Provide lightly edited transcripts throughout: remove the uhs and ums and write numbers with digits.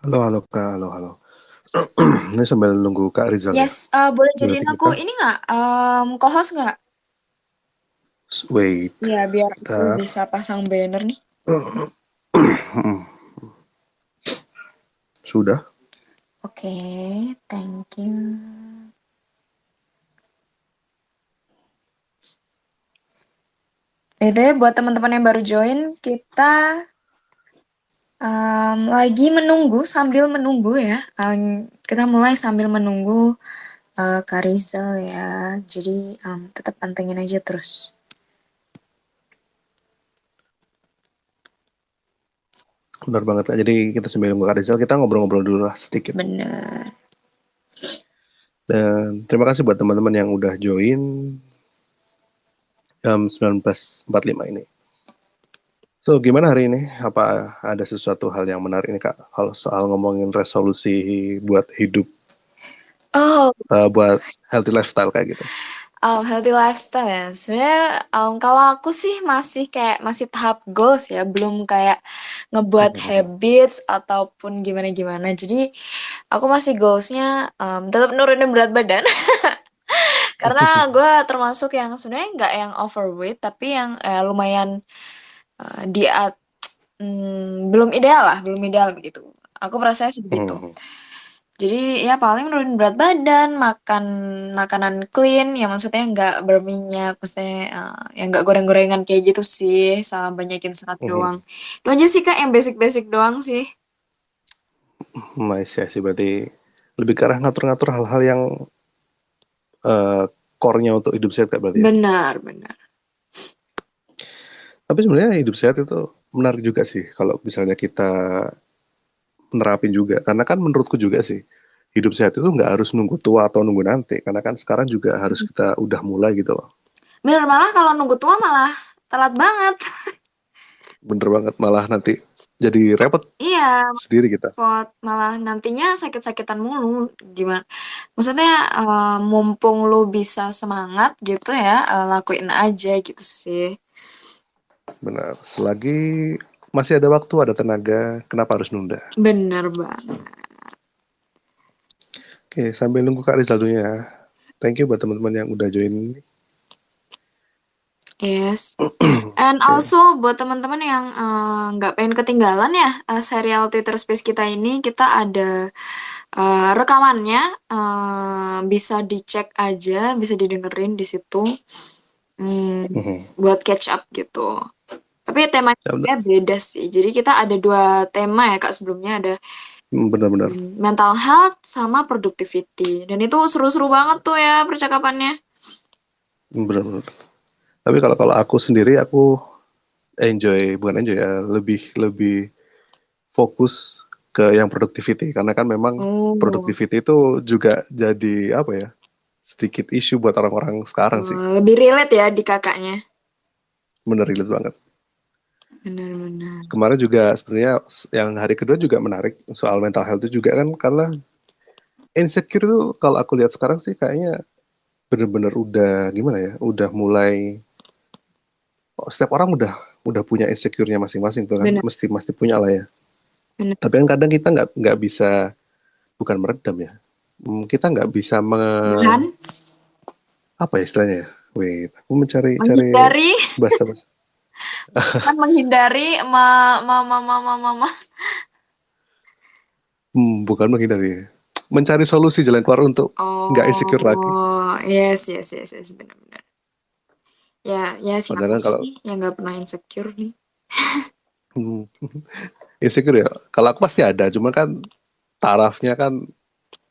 Halo, halo Kak, halo, halo. Ini sambil nunggu Kak Rizal ya. Yes, boleh Berarti jadiin aku kita, ini nggak, co-host nggak? wait, Ya, biar aku bentar. bisa pasang banner nih. Sudah. Oke, thank you. Itu ya buat teman-teman yang baru join, kita lagi menunggu sambil menunggu ya. Kita mulai sambil menunggu Kak Rizal ya. Jadi tetap pantengin aja terus. Benar banget Kak. Jadi kita sambil nunggu Kak Rizal, kita ngobrol-ngobrol dulu lah sedikit. Bener. Dan terima kasih buat teman-teman yang udah join jam 19.45 ini. So, gimana hari ini? Apa ada sesuatu hal yang menarik nih Kak? Kalau soal ngomongin resolusi buat hidup, Oh, buat healthy lifestyle kayak gitu. healthy lifestyle ya. Sebenarnya kalau aku sih masih kayak masih tahap goals ya, belum kayak ngebuat habits ataupun gimana-gimana. Jadi aku masih goalsnya tetap nurunin berat badan. Karena gue termasuk yang sebenarnya nggak yang overweight, tapi yang lumayan di belum ideal lah, belum ideal begitu. Aku merasa sebegitu. Jadi ya paling nurunin berat badan, makan makanan clean, ya maksudnya nggak berminyak, maksudnya yang nggak goreng-gorengan kayak gitu sih, sama banyakin serat doang. Itu aja sih Kak, yang basic-basic doang sih. Nice ya sih, berarti lebih ke arah ngatur-ngatur hal-hal yang core-nya untuk hidup sehat Kak berarti ya. Benar, benar. Tapi sebenarnya hidup sehat itu menarik juga sih kalau misalnya kita menerapin juga. Karena kan menurutku juga sih, hidup sehat itu nggak harus nunggu tua atau nunggu nanti. Karena kan sekarang juga harus kita udah mulai gitu loh. Benar malah kalau nunggu tua malah telat banget. Bener banget, malah nanti jadi repot Iya, sendiri kita. pot malah nantinya sakit-sakitan mulu. Gimana? Maksudnya mumpung lu bisa semangat gitu ya, lakuin aja gitu sih. Benar, selagi masih ada waktu, ada tenaga, kenapa harus nunda? Bener banget. Oke, sambil nunggu Kak Rizal dulu ya. Thank you buat teman-teman yang udah join. Yes. And Oke. also buat teman-teman yang nggak pengen ketinggalan ya serial Twitter Space kita ini, kita ada rekamannya, bisa dicek aja, bisa didengerin di situ. Hmm, Mhm. buat catch up gitu. Tapi Ya, temanya beda sih. Jadi kita ada dua tema ya Kak sebelumnya, ada benar-benar. mental health sama productivity. Dan itu seru-seru banget tuh ya percakapannya. Benar-benar. Tapi kalau kalau aku sendiri, aku bukan enjoy ya, lebih lebih fokus ke yang productivity karena kan memang Oh, productivity itu juga jadi apa ya, sedikit isu buat orang-orang sekarang sih. lebih relate ya di kakaknya. Bener relate banget. Benar-benar. Kemarin juga sebenarnya yang hari kedua juga menarik soal mental health itu juga kan, karena insecure tuh kalau aku lihat sekarang sih kayaknya bener-bener udah gimana ya, udah mulai, setiap orang udah punya insecure-nya masing-masing tuh kan, Benar, mesti mesti punya lah ya. benar. Tapi kan kadang kita nggak bisa, bukan meredam ya. Kita nggak bisa Menahan, apa ya istilahnya ya. Wait, aku mencari cari menghindari, bahasa-bahasa. bukan menghindari, Bukan menghindari. Mencari solusi jalan keluar untuk nggak insecure lagi. Oh, yes, yes, yes, yes, benar-benar. Ya, ya Padahal siapa kan kalau sih yang nggak pernah insecure nih? hmm, insecure ya, kalau aku pasti ada. Cuma kan tarafnya kan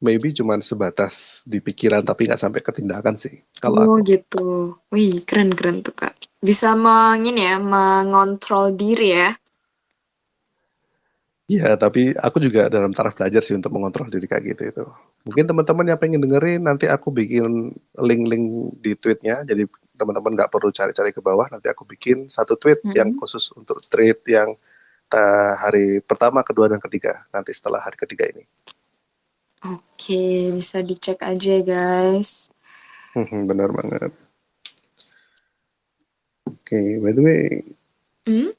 maybe cuman sebatas di pikiran tapi nggak sampai ke tindakan sih. Kalau Oh aku. gitu. Wih, keren-keren tuh Kak. Bisa mengini ya, mengontrol diri ya. Ya, tapi aku juga dalam taraf belajar sih untuk mengontrol diri kayak gitu itu. Mungkin teman-teman yang pengen dengerin, nanti aku bikin link-link di tweetnya. Jadi teman-teman nggak perlu cari-cari ke bawah. Nanti aku bikin satu tweet yang Mm-mm. khusus untuk tweet yang hari pertama, kedua, dan ketiga. Nanti setelah hari ketiga ini. Oke, bisa dicek aja guys. Benar banget. Oke, by the way, Hmm?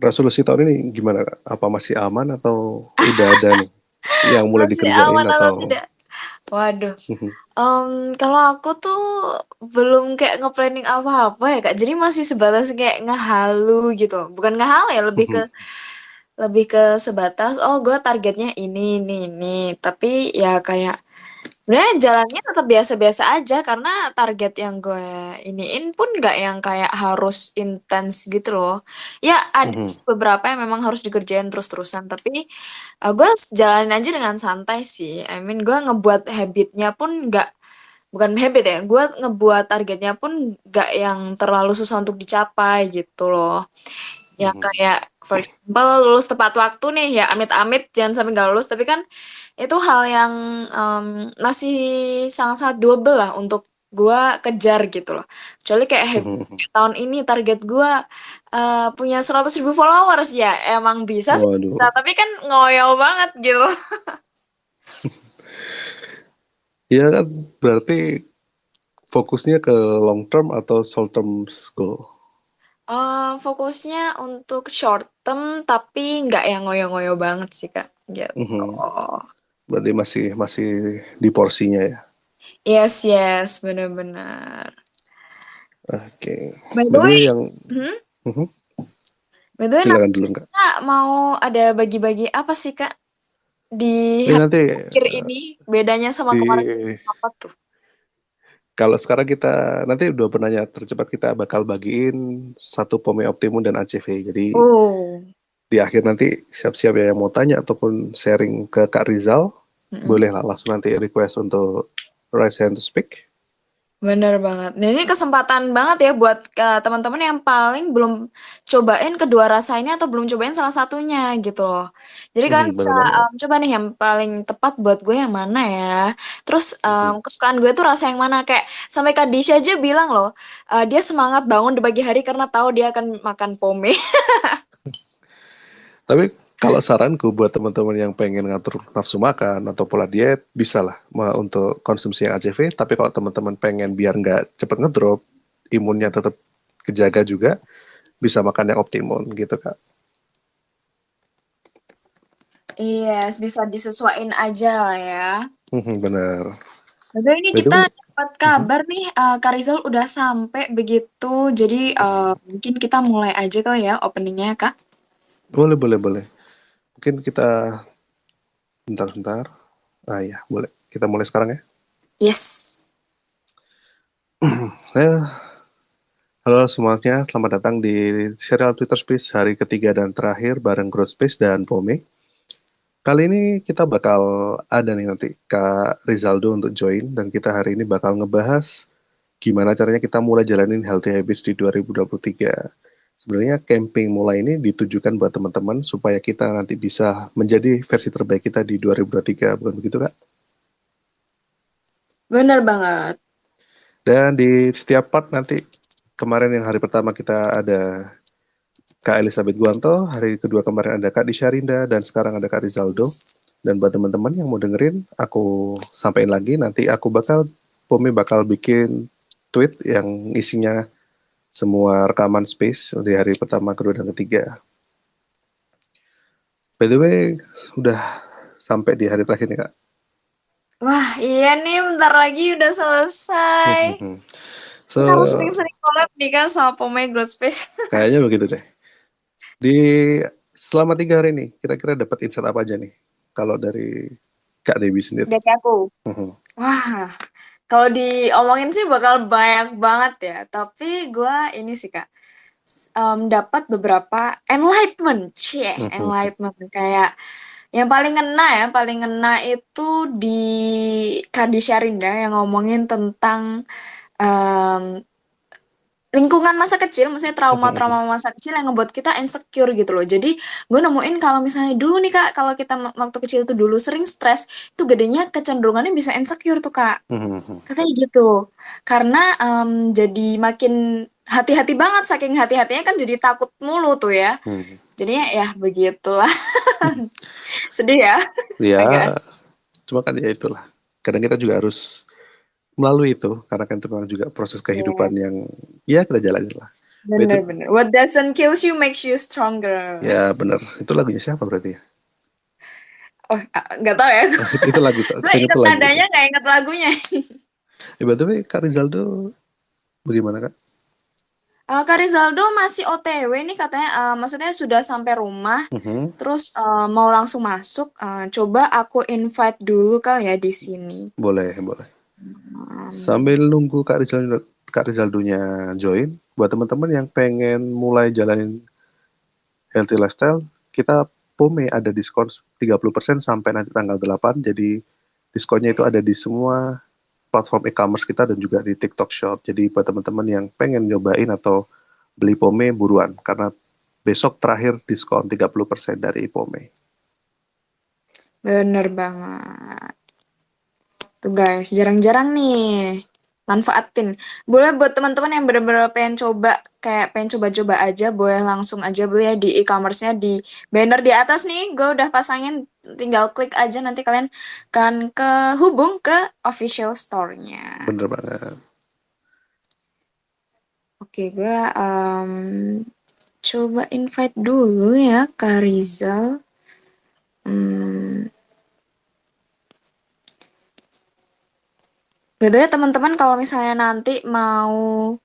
resolusi tahun ini gimana Kak? Apa masih aman atau udah ada nih yang mulai Masih dikerjain aman atau atau? tidak? Waduh, Mhm, kalau aku tuh belum kayak nge-planning apa-apa ya, Kak. Jadi masih sebatas kayak ngehalu gitu. Bukan ngehalu ya, mhm, lebih ke sebatas oh gue targetnya ini. Tapi ya kayak sebenarnya jalannya tetap biasa-biasa aja karena target yang gue iniin pun nggak yang kayak harus intens gitu loh. Ya ada mhm, sih beberapa yang memang harus dikerjain terus-terusan, tapi gue jalanin aja dengan santai sih. I mean gue ngebuat habitnya pun nggak, bukan habit ya, gue ngebuat targetnya pun nggak yang terlalu susah untuk dicapai gitu loh. Ya mhm, kayak for example lulus tepat waktu nih, ya amit-amit jangan sampai nggak lulus, tapi kan itu hal yang em, masih sangat-sangat doable lah untuk gue kejar gitu loh. Kecuali kayak mhm. tahun ini target gue punya 100.000 followers, ya emang bisa sih bisa, Waduh, tapi kan ngoyo banget gitu. ya kan berarti fokusnya ke long term atau short term goal? Fokusnya untuk short term tapi nggak yang ngoyo-ngoyo banget sih Kak gitu. Mhm. Berarti masih masih di porsinya ya. Yes, yes, benar-benar. Oke. By the By the way, way yang hmm? mhm, By the way, silakan nanti dulu Kak. kita mau ada bagi-bagi apa sih Kak di Ini hari nanti akhir ini? Bedanya sama kemarin di apa tuh? kalau sekarang kita nanti udah penanya tercepat kita bakal bagiin satu Pome Optimum dan ACV. Jadi Oh, di akhir nanti siap-siap ya yang mau tanya ataupun sharing ke Kak Rizal, mm-mm. bolehlah langsung nanti request untuk raise hand to speak. Bener banget. Dan ini kesempatan banget ya buat teman-teman yang paling belum cobain kedua rasa ini atau belum cobain salah satunya gitu loh. Jadi kalian Mhm, bisa bener banget. coba nih yang paling tepat buat gue yang mana ya. Terus Mhm. kesukaan gue tuh rasa yang mana. Kayak sampai Kak Disha aja bilang loh, dia semangat bangun di pagi hari karena tahu dia akan makan pome. Tapi kalau saranku buat teman-teman yang pengen ngatur nafsu makan atau pola diet, bisa lah untuk konsumsi yang ACV. Tapi kalau teman-teman pengen biar nggak cepet ngedrop, imunnya tetap kejaga juga, bisa makan yang optimum gitu Kak. Iya, bisa disesuaiin aja lah ya. Mhm, bener. Tapi ini By the kita way, dapat mhm, kabar nih, Kak Rizal udah sampai begitu. Jadi mungkin kita mulai aja kali ya openingnya, Kak. boleh, boleh, boleh. Mungkin kita bentar-bentar. Ah ya, boleh. Kita mulai sekarang ya. Yes. Saya, halo semuanya, selamat datang di serial Twitter Space hari ketiga dan terakhir bareng Growth Space dan Pome. Kali ini kita bakal ada nih nanti Kak Rizaldo untuk join dan kita hari ini bakal ngebahas gimana caranya kita mulai jalanin healthy habits di 2023. Sebenarnya camping mulai ini ditujukan buat teman-teman supaya kita nanti bisa menjadi versi terbaik kita di 2023, bukan begitu Kak? Bener banget. Dan di setiap part nanti kemarin yang hari pertama kita ada Kak Elizabeth Guanto, hari kedua kemarin ada Kak Disharinda, dan sekarang ada Kak Rizaldo. Dan buat teman-teman yang mau dengerin, aku sampaikan lagi, nanti aku Pome bakal bikin tweet yang isinya semua rekaman space di hari pertama, kedua, dan ketiga. By the way, udah sampai di hari terakhir nih Kak. Wah, iya nih bentar lagi udah selesai. Kita harus So, sering-sering collab nih Kak sama Pome Growth Space. kayaknya begitu deh. Di selama 3 hari ini, kira-kira dapat insight apa aja nih? Kalau dari Kak Dewi sendiri. Dari aku. Wah, kalau diomongin sih bakal banyak banget ya. Tapi gue ini sih Kak, dapat beberapa enlightenment, cie, enlightenment kayak yang paling ngena itu di Kadi Syarinda yang ngomongin tentang em, lingkungan masa kecil, maksudnya trauma-trauma masa kecil yang ngebuat kita insecure gitu loh. Jadi gue nemuin kalau misalnya dulu nih Kak, kalau kita waktu kecil tuh dulu sering stres, itu gedenya kecenderungannya bisa insecure tuh Kak. Katanya gitu. Karena jadi makin hati-hati banget, saking hati-hatinya kan jadi takut mulu tuh ya. Jadinya ya begitulah. Sedih ya, Ya, agak. cuma kan ya itulah. Kadang kita juga harus melalui itu, karena kan itu memang juga proses kehidupan Iya. yang ya kita jalanin lah. Itu Bener-bener. What doesn't kill you makes you stronger. ya bener. Itu lagunya siapa berarti ya? Oh, nggak tahu ya. Oh, itu lagu, Gue saya itu inget lagu itu. nadanya, nggak inget lagunya. By Kak Rizaldo bagaimana Kak? Kak Rizaldo masih OTW nih katanya, maksudnya sudah sampai rumah, Mhm. terus mau langsung masuk. Coba aku invite dulu kali ya di sini. Boleh, boleh. Um, Sambil nunggu Kak Rizaldonya join, buat teman-teman yang pengen mulai jalanin healthy lifestyle, kita POME ada diskon 30% sampai nanti tanggal 8. Jadi diskonnya itu ada di semua platform e-commerce kita dan juga di TikTok Shop. Jadi buat teman-teman yang pengen nyobain atau beli POME buruan karena besok terakhir diskon 30% dari POME. Bener banget. Tuh guys, jarang-jarang nih. Manfaatin. Boleh buat teman-teman yang bener-bener pengen coba, kayak pengen coba-coba aja, boleh langsung aja beli ya di e-commerce-nya di banner di atas nih. Gue udah pasangin, tinggal klik aja nanti kalian kan kehubung ke official store-nya. Bener banget. Oke, gue coba invite dulu ya Kak Rizal. Hmm, Betulnya teman-teman kalau misalnya nanti mau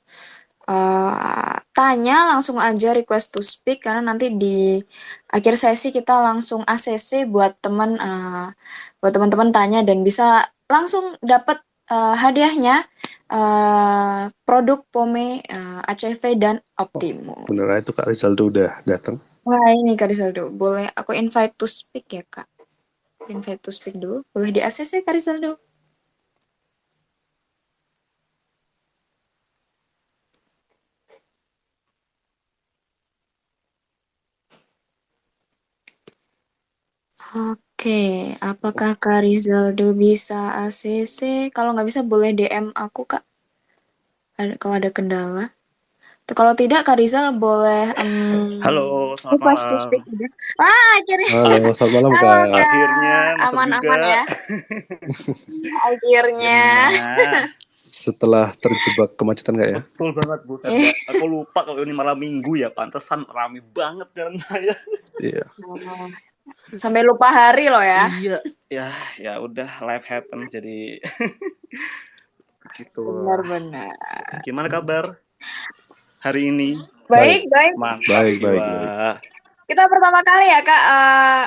tanya langsung aja request to speak karena nanti di akhir sesi kita langsung ACC buat teman-teman tanya dan bisa langsung dapat hadiahnya produk Pome ACV dan Oh, Optimo. bener itu Kak Rizaldo udah datang. Wah ini Kak Rizaldo, boleh aku invite to speak ya Kak? Invite to speak dulu, boleh di ACC Kak Rizaldo? Oke, apakah Kak Rizaldo bisa ACC? Kalau nggak bisa boleh DM aku Kak, kalau ada kendala. Tuh, kalau tidak Kak Rizal boleh Halo, selamat request to malam. speak juga. Wah, akhirnya. Halo, selamat malam Halo Kak. Akhirnya Kak, masuk aman-aman juga. ya. Akhirnya. Akhirnya. Setelah terjebak kemacetan Kak ya? Betul banget, bukan Mbak. Aku lupa kalau ini malam minggu ya, pantesan rame banget jalan raya. Iya. Sampai lupa hari loh ya. Iya, ya udah life happen jadi gitu. Benar-benar. Gimana kabar hari ini? Baik, Baik, baik. Mantap baik, baik, jiwa. baik. Kita pertama kali ya Kak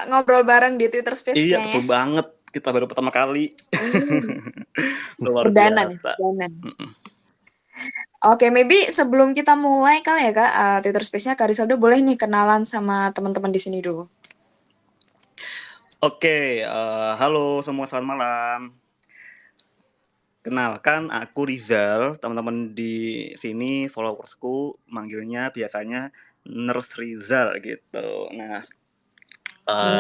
ngobrol bareng di Twitter Space Iya, kayaknya. betul banget. Kita baru pertama kali. Hmm, Luar Perdana nih, biasa. perdana. Oke, maybe sebelum kita mulai kali ya Kak, Twitter Space-nya Kak Rizaldo boleh nih kenalan sama teman-teman di sini dulu. Oke, halo semua, selamat malam. Kenalkan aku Rizal, teman-teman di sini followersku manggilnya biasanya Nurse Rizal gitu. Nah,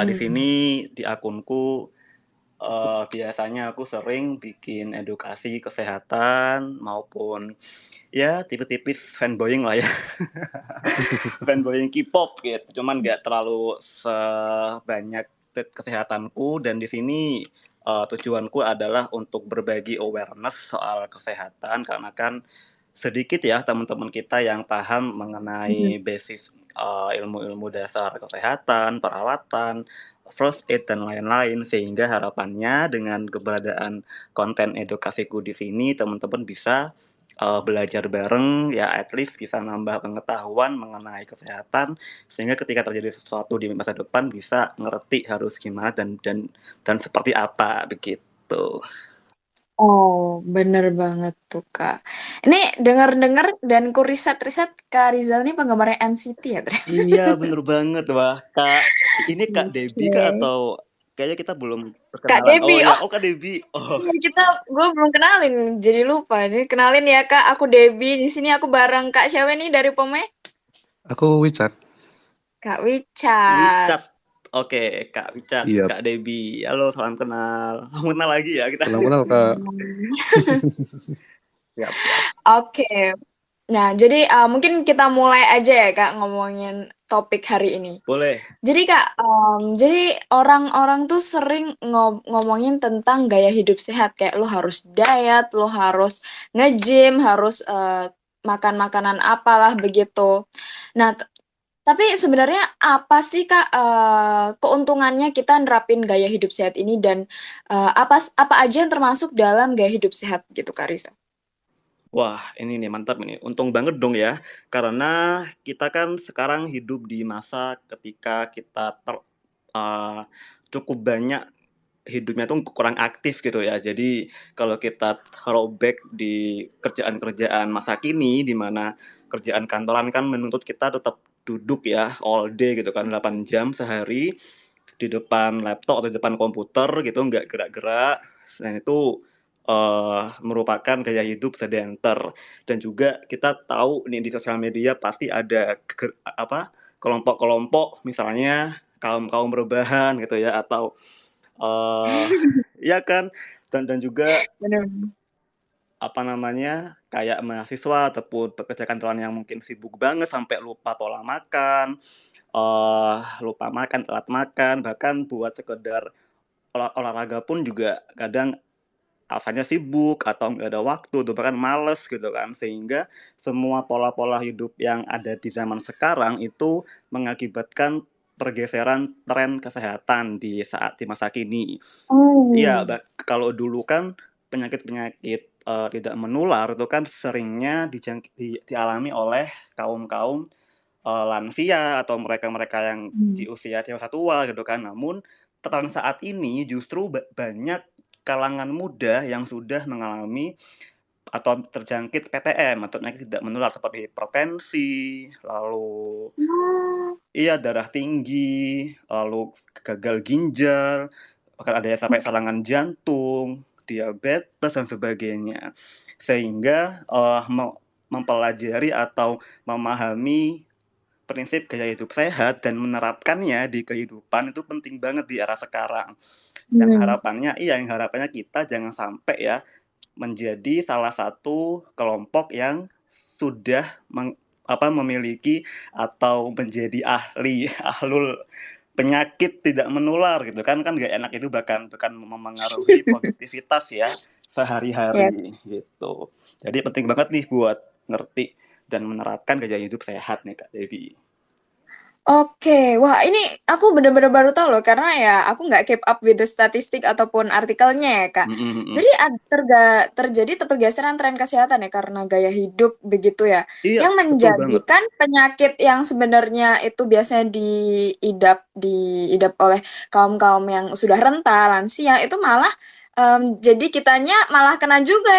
di sini di akunku biasanya aku sering bikin edukasi kesehatan maupun ya tipis-tipis fanboying lah ya. Fanboying K-pop gitu. Cuman nggak terlalu sebanyak kesehatanku, dan di sini tujuanku adalah untuk berbagi awareness soal kesehatan karena kan sedikit ya teman-teman kita yang paham mengenai basis ilmu-ilmu dasar kesehatan, perawatan, first aid dan lain-lain, sehingga harapannya dengan keberadaan konten edukasiku di sini teman-teman bisa belajar bareng ya, at least bisa nambah pengetahuan mengenai kesehatan sehingga ketika terjadi sesuatu di masa depan bisa ngerti harus gimana dan seperti apa begitu. Oh, bener banget tuh Kak. Ini dengar-dengar dan ku riset-riset Kak Rizal nih penggemarnya NCT ya ternyata. Iya bener banget. Wah Kak, ini Kak Debbie Kak Oke. atau kayaknya kita belum Kak perkenalan? Oh Debbie, ya, oh oh Kak Debbie. Oh iya gue belum kenalin, jadi lupa. Jadi kenalin ya Kak, aku Debbie. Di sini aku bareng Kak siapa nih dari Pome? Aku Wicak. Kak Wichat. Wicat. Oke, Kak Wicat, Iya, Kak Debbie. Halo, salam kenal. Salam kenal lagi ya kita. salam kenal Kak. Siap, siap. Oke. Nah, jadi mungkin kita mulai aja ya Kak ngomongin topik hari ini. Boleh. Jadi Kak, jadi orang-orang tuh sering ngomongin tentang gaya hidup sehat kayak lo harus diet, lo harus nge-gym, harus makan makanan apalah begitu. Nah, tapi sebenarnya apa sih Kak keuntungannya kita nerapin gaya hidup sehat ini dan apa aja yang termasuk dalam gaya hidup sehat gitu Kak Risa? Wah, ini nih mantap ini. Untung banget dong ya, karena kita kan sekarang hidup di masa ketika kita cukup banyak hidupnya tuh kurang aktif gitu ya. Jadi kalau kita throwback di kerjaan-kerjaan masa kini, di mana kerjaan kantoran kan menuntut kita tetap duduk ya all day gitu kan, 8 jam sehari di depan laptop atau di depan komputer gitu, nggak gerak-gerak. Dan itu merupakan gaya hidup sedanter. Dan juga kita tahu nih di sosial media pasti ada kelompok-kelompok, misalnya kaum-kaum rebahan gitu ya, atau ya kan, dan juga Benar. kayak mahasiswa ataupun pekerja kantoran yang mungkin sibuk banget sampai lupa pola makan, lupa makan, telat makan, bahkan buat sekedar olahraga pun juga kadang alasannya sibuk atau nggak ada waktu atau bahkan males gitu kan. Sehingga semua pola-pola hidup yang ada di zaman sekarang itu mengakibatkan pergeseran tren kesehatan di masa kini. Iya, Oh. kalau dulu kan penyakit-penyakit, tidak menular itu kan seringnya dialami oleh kaum-kaum, lansia atau mereka-mereka yang Hmm. di usia dewasa tua gitu kan. Namun tren saat ini justru banyak kalangan muda yang sudah mengalami atau terjangkit PTM atau penyakit tidak menular seperti hipertensi, lalu Oh. iya, darah tinggi, lalu gagal ginjal, bahkan ada yang sampai serangan jantung, diabetes dan sebagainya. Sehingga mempelajari atau memahami prinsip gaya hidup sehat dan menerapkannya di kehidupan itu penting banget di era sekarang. Yang Hmm. harapannya kita jangan sampai ya menjadi salah satu kelompok yang sudah memiliki atau menjadi ahlul penyakit tidak menular gitu kan nggak enak, itu bahkan memengaruhi produktivitas ya Ya. sehari-hari gitu. Jadi penting banget nih buat ngerti dan menerapkan gaya hidup sehat nih Kak Devi. Oke, wah ini aku bener-bener baru tahu loh karena ya aku nggak keep up with the statistik ataupun artikelnya ya Kak. Mhm. Jadi terjadi pergeseran tren kesehatan ya karena gaya hidup begitu ya, Iya, yang betul banget. menjadikan penyakit yang sebenarnya itu biasanya diidap oleh kaum-kaum yang sudah renta, lansia itu malah jadi kitanya malah kena juga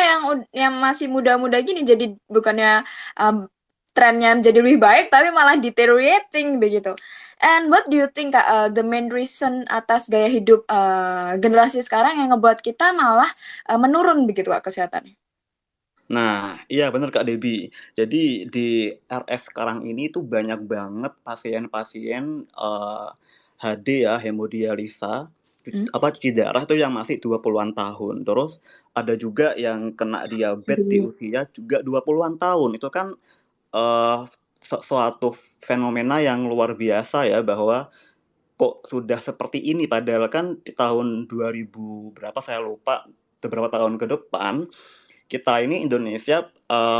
yang masih muda-muda gini. Jadi bukannya em, trennya menjadi lebih baik tapi malah deteriorating begitu. And what do you think Kak, the main reason atas gaya hidup generasi sekarang yang ngebuat kita malah menurun begitu Kak kesehatannya? Nah, iya bener Kak Debbie. Jadi di RS sekarang ini tuh banyak banget pasien-pasien, HD ya, hemodialisa, Hmm? cuci darah tuh yang masih 20-an tahun. Terus ada juga yang kena diabetes di Aduh. usia juga 20-an tahun. Itu kan, eee, suatu fenomena yang luar biasa ya, bahwa kok sudah seperti ini padahal kan di tahun 2000 berapa saya lupa, beberapa tahun ke depan kita ini Indonesia,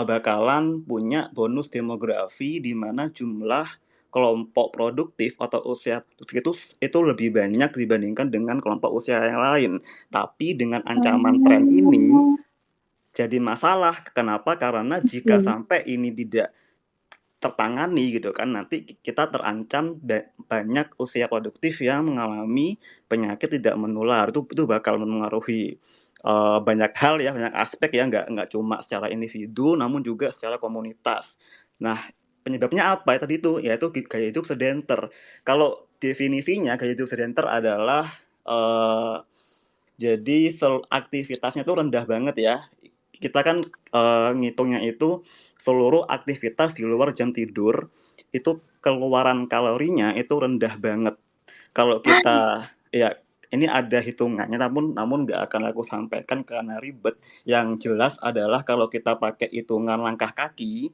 bakalan punya bonus demografi di mana jumlah kelompok produktif atau usia itu lebih banyak dibandingkan dengan kelompok usia yang lain. Tapi dengan ancaman tren ini Oh, jadi masalah. Kenapa? Karena jika oke. sampai ini tidak tertangani gitu kan, nanti kita terancam banyak usia produktif yang mengalami penyakit tidak menular. Itu bakal memengaruhi, banyak hal ya, banyak aspek ya, nggak cuma secara individu, namun juga secara komunitas. Nah, penyebabnya apa? Ya tadi itu, yaitu gaya hidup sedanter. Kalau definisinya gaya hidup sedanter adalah, eee, jadi aktivitasnya tuh rendah banget ya. Kita kan, ngitungnya itu seluruh aktivitas di luar jam tidur, itu keluaran kalorinya itu rendah banget. Kalau kita ya ini ada hitungannya namun nggak akan aku sampaikan karena ribet. Yang jelas adalah kalau kita pakai hitungan langkah kaki,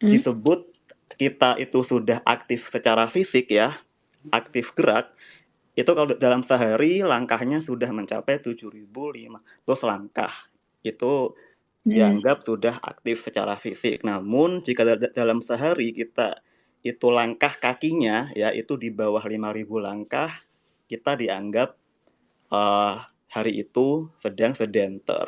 Hmm? disebut kita itu sudah aktif secara fisik ya, aktif gerak, itu kalau dalam sehari langkahnya sudah mencapai 7.500 langkah. Itu dianggap sudah aktif secara fisik. Namun jika dalam sehari kita itu langkah kakinya ya itu di bawah 5.000 langkah, kita dianggap hari itu sedang sedenter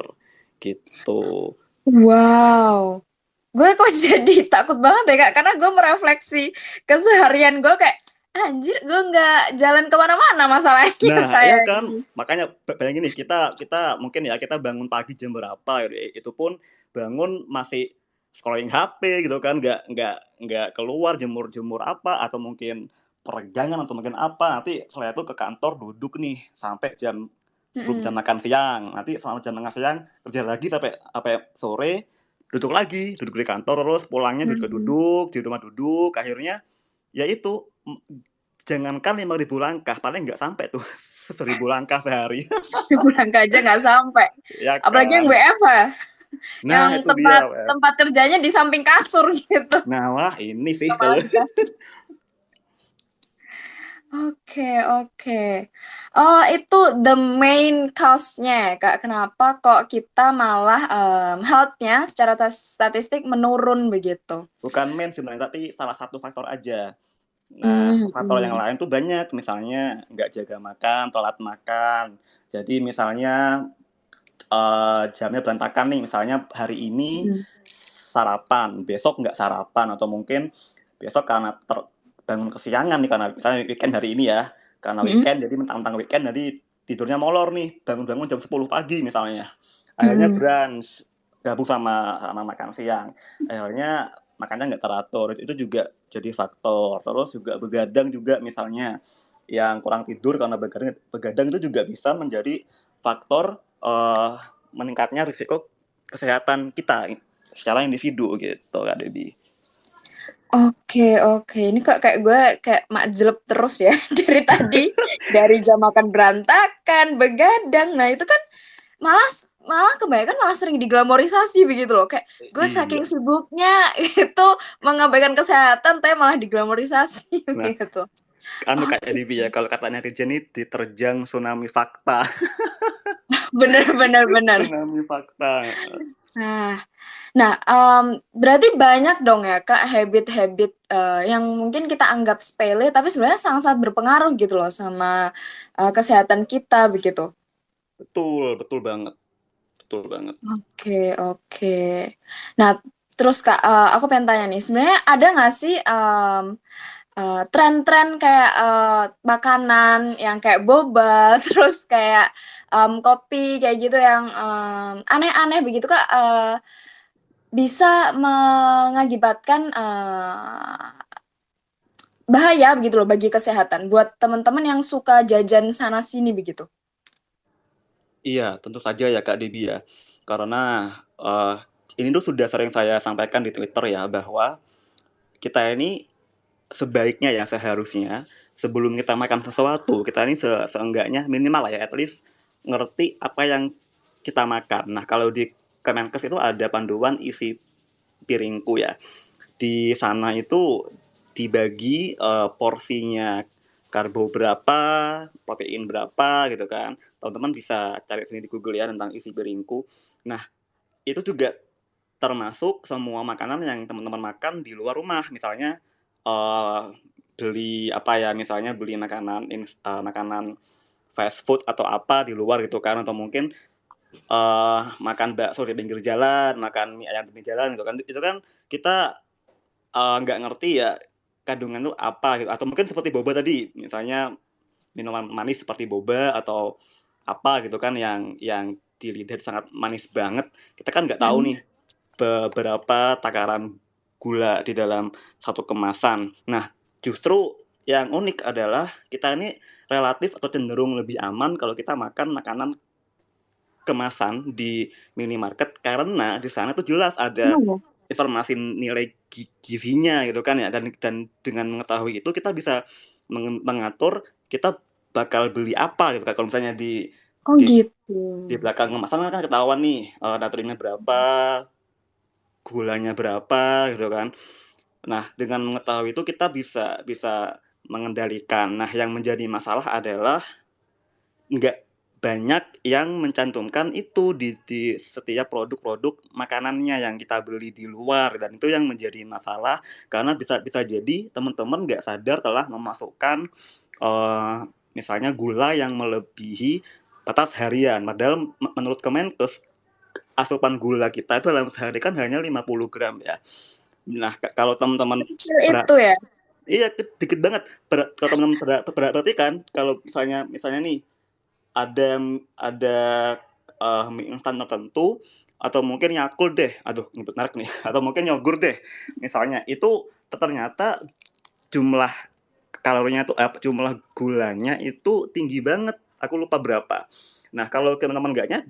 gitu. Wow. Gue kok jadi takut banget ya Kak, karena gue merefleksi keseharian gue kayak, anjir gue nggak jalan kemana-mana masalahnya Nah, saya ya kan, ini. makanya bayangin nih kita mungkin ya kita bangun pagi jam berapa gitu, itu pun bangun masih scrolling HP gitu kan, nggak keluar jemur-jemur apa, atau mungkin peregangan atau mungkin apa, nanti setelah itu ke kantor duduk nih sampai sebelum jam makan siang, nanti selama jam makan siang kerja lagi sampai sore, duduk di kantor, terus pulangnya juga duduk, di rumah duduk, akhirnya ya itu, jangankan 5.000 langkah, paling nggak sampai tuh 1.000 langkah sehari. 1.000 langkah aja nggak sampai. Ya Apalagi yang kan? WFH, Nah, yang itu dia, Web. tempat kerjanya di samping kasur gitu. Nah, wah ini sih Malah kalau di kasur. Oke. Oh, itu the main cause-nya ya, Kak. Kenapa kok kita malah health-nya secara statistik menurun begitu? bukan main sebenarnya, tapi salah satu faktor aja. Nah, faktor yang lain tuh banyak, misalnya nggak jaga makan, telat makan. Jadi misalnya jamnya berantakan nih, misalnya hari ini sarapan, besok nggak sarapan, atau mungkin besok karena bangun kesiangan nih, karena misalnya weekend hari ini ya, karena weekend jadi mentang-mentang weekend jadi tidurnya molor nih, bangun-bangun jam 10 pagi misalnya, akhirnya brunch, gabung sama makan siang, akhirnya makannya nggak teratur, itu juga jadi faktor. Terus juga begadang juga, misalnya yang kurang tidur karena begadang itu juga bisa menjadi faktor meningkatnya risiko kesehatan kita secara individu gitu Kak Debbie. Oke. Ini kok kayak gue kayak makjeleb terus ya dari tadi. Dari jam makan berantakan, begadang. Nah, itu kan malah kebanyakan malah sering diglamorisasi begitu loh. Kayak gue saking Iya. sibuknya itu mengabaikan kesehatan tapi malah diglamorisasi Nah, gitu. Kak Debbie ya, kalau kata netizen ini diterjang tsunami fakta. Bener. Tsunami fakta. Nah, berarti banyak dong ya Kak habit-habit yang mungkin kita anggap sepele tapi sebenarnya sangat-sangat berpengaruh gitu loh sama kesehatan kita begitu. Betul banget. Oke. Nah, terus Kak, aku pengen tanya nih, sebenarnya ada nggak sih tren-tren kayak makanan yang kayak boba, terus kayak kopi kayak gitu yang aneh-aneh begitu Kak, bisa mengakibatkan bahaya begitu loh bagi kesehatan buat teman-teman yang suka jajan sana sini begitu. Iya, tentu saja ya Kak Debbie ya. Karena ini tuh sudah sering saya sampaikan di Twitter ya, bahwa kita ini sebaiknya ya, seharusnya sebelum kita makan sesuatu, kita ini seenggaknya minimal lah ya, at least ngerti apa yang kita makan. Nah, kalau di Kemenkes itu ada panduan isi piringku ya. Di sana itu dibagi porsinya, karbo berapa, protein berapa gitu kan. Teman-teman bisa cari sini di Google ya tentang isi piringku. Nah, itu juga termasuk semua makanan yang teman-teman makan di luar rumah. Misalnya beli misalnya beli makanan fast food atau apa di luar gitu kan, atau mungkin makan bakso di pinggir jalan, makan mie ayam di pinggir jalan gitu kan. Itu kan kita nggak ngerti ya kandungan itu apa gitu, atau mungkin seperti boba tadi, misalnya minuman manis seperti boba atau apa gitu kan, yang di lidah sangat manis banget, kita kan nggak tahu nih beberapa takaran gula di dalam satu kemasan. Nah, justru yang unik adalah kita ini relatif atau cenderung lebih aman kalau kita makan makanan kemasan di minimarket, karena di sana tuh jelas ada informasi nilai gizinya gitu kan ya, dan dengan mengetahui itu kita bisa mengatur kita bakal beli apa gitu kan. Kalau misalnya di Gitu. belakang kemasan kan ketahuan nih natriumnya berapa, gulanya berapa gitu kan. Nah, dengan mengetahui itu kita bisa mengendalikan. Nah, yang menjadi masalah adalah nggak banyak yang mencantumkan itu di setiap produk-produk makanannya yang kita beli di luar, dan itu yang menjadi masalah karena bisa bisa jadi teman-teman nggak sadar telah memasukkan misalnya gula yang melebihi batas harian. Padahal menurut Kemenkes asupan gula kita itu dalam sehari kan hanya 50 gram ya. Nah, kalau teman-teman Kecil itu ya? iya dikit banget. Kalau teman-teman perhatikan kalau misalnya nih ada mie instan tertentu atau mungkin Yakult deh, aduh nyebut merek nih, atau mungkin yogurt deh, misalnya itu ternyata jumlah kalorinya itu jumlah gulanya itu tinggi banget, aku lupa berapa. Nah kalau teman-teman nggak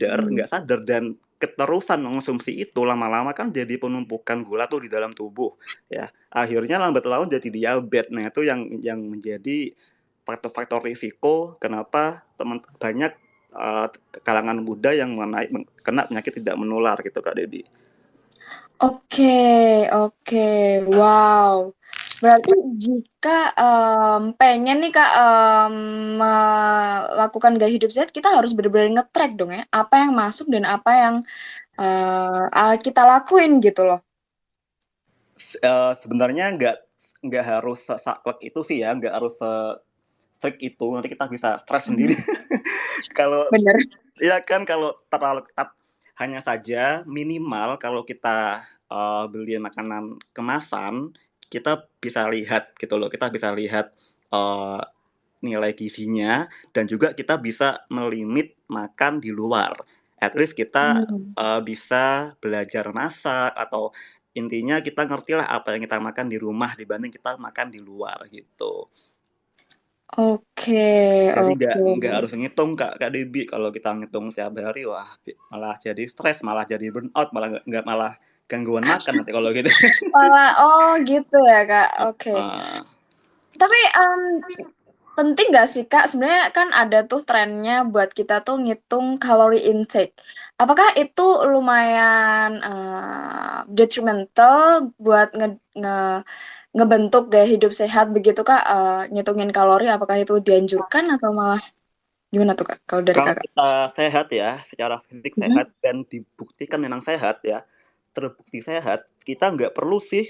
sadar dan keterusan mengonsumsi itu lama-lama kan jadi penumpukan gula tuh di dalam tubuh ya, akhirnya lambat laun jadi diabetes. Nah itu yang menjadi faktor-faktor risiko kenapa banyak kalangan muda yang kena penyakit tidak menular gitu Kak Debbie. Oke, wow. Berarti jika pengen nih Kak melakukan gaya hidup sehat, kita harus benar-benar nge-track dong ya, apa yang masuk dan apa yang kita lakuin gitu loh. Sebenarnya nggak harus saklek itu sih ya, nggak harus strict itu, nanti kita bisa stres sendiri. Kalau Bener. ya kan kalau terlalu ketat, hanya saja minimal kalau kita beli makanan kemasan, kita bisa lihat gitu loh, kita bisa lihat nilai gizinya dan juga kita bisa melimit makan di luar. At least kita bisa belajar masak atau intinya kita ngertilah apa yang kita makan di rumah dibanding kita makan di luar gitu. Oke, Jadi oke. nggak harus ngitung Kak Debbie, kalau kita ngitung setiap hari wah malah jadi stres, malah jadi burnout, malah nggak malah gangguan makan nanti kalau gitu. Oh gitu ya Kak, oke. Tapi penting nggak sih Kak, sebenarnya kan ada tuh trennya buat kita tuh ngitung kalori intake. Apakah itu lumayan detrimental buat ngebentuk gaya hidup sehat begitu Kak, ngitungin kalori, apakah itu dianjurkan atau malah gimana tuh Kak, kalau dari Kalau Kakak? kita sehat ya, secara fisik sehat dan dibuktikan memang sehat ya, terbukti sehat, kita nggak perlu sih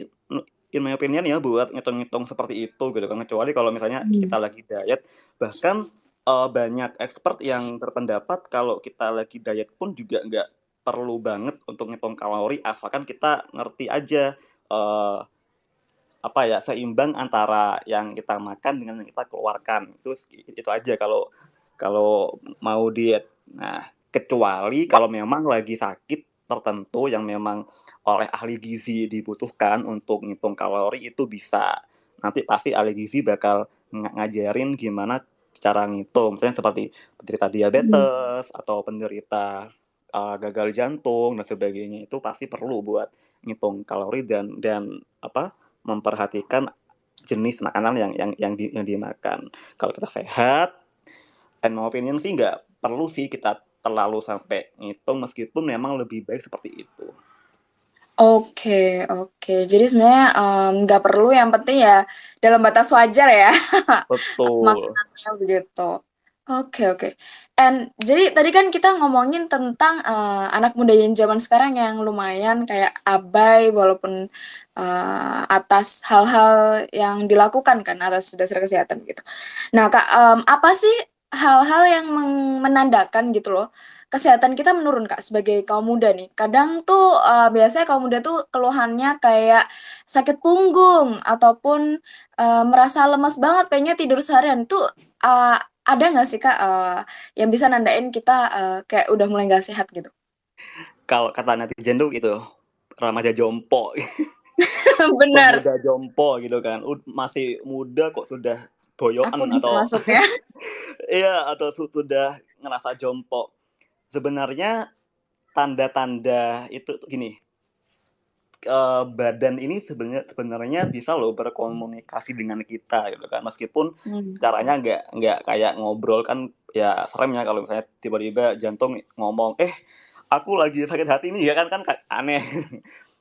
in my opinion ya buat ngitung-ngitung seperti itu gitu kan, kecuali kalau misalnya kita lagi diet. Bahkan banyak expert yang berpendapat kalau kita lagi diet pun juga nggak perlu banget untuk ngitung kalori, asalkan kita ngerti aja seimbang antara yang kita makan dengan yang kita keluarkan. Itu aja kalau mau diet. Nah, kecuali kalau memang lagi sakit tertentu yang memang oleh ahli gizi dibutuhkan untuk ngitung kalori, itu bisa. Nanti pasti ahli gizi bakal ngajarin gimana cara ngitung. Misalnya seperti penderita diabetes atau penderita gagal jantung dan sebagainya, itu pasti perlu buat ngitung kalori dan memperhatikan jenis makanan yang dimakan. Kalau kita sehat, in my opinion sih nggak perlu sih kita terlalu sampai ngitung, meskipun memang lebih baik seperti itu. Oke, jadi sebenarnya nggak perlu, yang penting ya dalam batas wajar ya. Betul. Makanannya begitu. Oke. Jadi tadi kan kita ngomongin tentang anak muda yang zaman sekarang yang lumayan kayak abai walaupun atas hal-hal yang dilakukan kan atas dasar kesehatan gitu. Nah Kak, apa sih hal-hal yang menandakan gitu loh kesehatan kita menurun Kak sebagai kaum muda nih? Kadang tuh biasanya kaum muda tuh keluhannya kayak sakit punggung ataupun merasa lemas banget, pengennya tidur seharian. Tuh ada nggak sih Kak yang bisa nandain kita kayak udah mulai nggak sehat gitu? Kalau kata netizen tuh gitu, remaja jompo. Benar. Pemuda jompo gitu kan, masih muda kok sudah boyoan Aku nih atau termasuknya. iya, atau sudah ngerasa jompo. Sebenarnya tanda-tanda itu gini, badan ini sebenarnya bisa loh berkomunikasi dengan kita gitu kan, meskipun caranya nggak kayak ngobrol kan ya, serem ya kalau misalnya tiba-tiba jantung ngomong, aku lagi sakit hati nih ya kan aneh.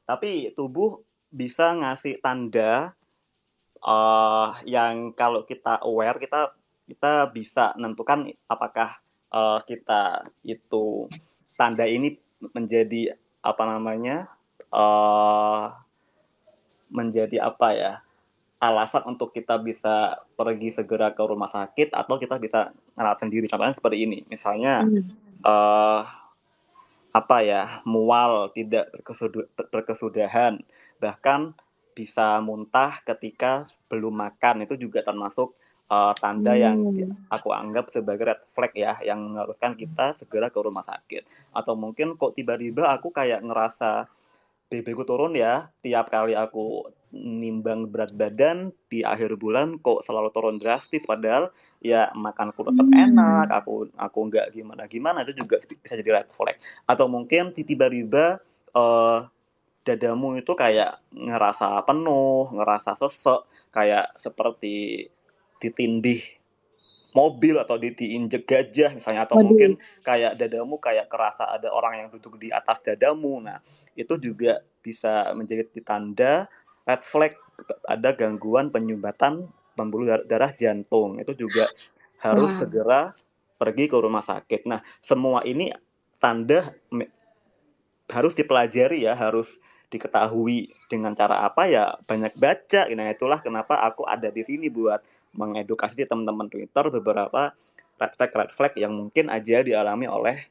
Tapi tubuh bisa ngasih tanda yang kalau kita aware, kita bisa menentukan apakah kita itu tanda ini menjadi apa namanya, eee, menjadi apa ya, alasan untuk kita bisa pergi segera ke rumah sakit atau kita bisa ngerawat sendiri. Contohnya seperti ini, misalnya, Mmm. eee, apa ya, mual, tidak berkesudahan, bahkan bisa muntah ketika belum makan, itu juga termasuk, tanda yang Mmm. aku anggap sebagai red flag ya, yang mengharuskan kita segera ke rumah sakit. Atau mungkin kok tiba-tiba aku kayak ngerasa BB-ku turun ya, tiap kali aku nimbang berat badan di akhir bulan kok selalu turun drastis, padahal ya makanku tetap enak, Mmm. aku nggak gimana-gimana, itu juga bisa jadi red flag. Atau mungkin tiba-tiba, eee, dadamu itu kayak ngerasa penuh, ngerasa sesek, kayak seperti ditindih mobil atau diinjek gajah misalnya, atau Waduh. mungkin kayak dadamu kayak kerasa ada orang yang duduk di atas dadamu. Nah, itu juga bisa menjadi tanda red flag ada gangguan penyumbatan pembuluh darah jantung. Itu juga harus Wah. segera pergi ke rumah sakit. Nah, semua ini tanda harus dipelajari ya, harus diketahui dengan cara apa ya, banyak baca. Nah, itulah kenapa aku ada di sini buat mengedukasi teman-teman Twitter beberapa red flag yang mungkin aja dialami oleh,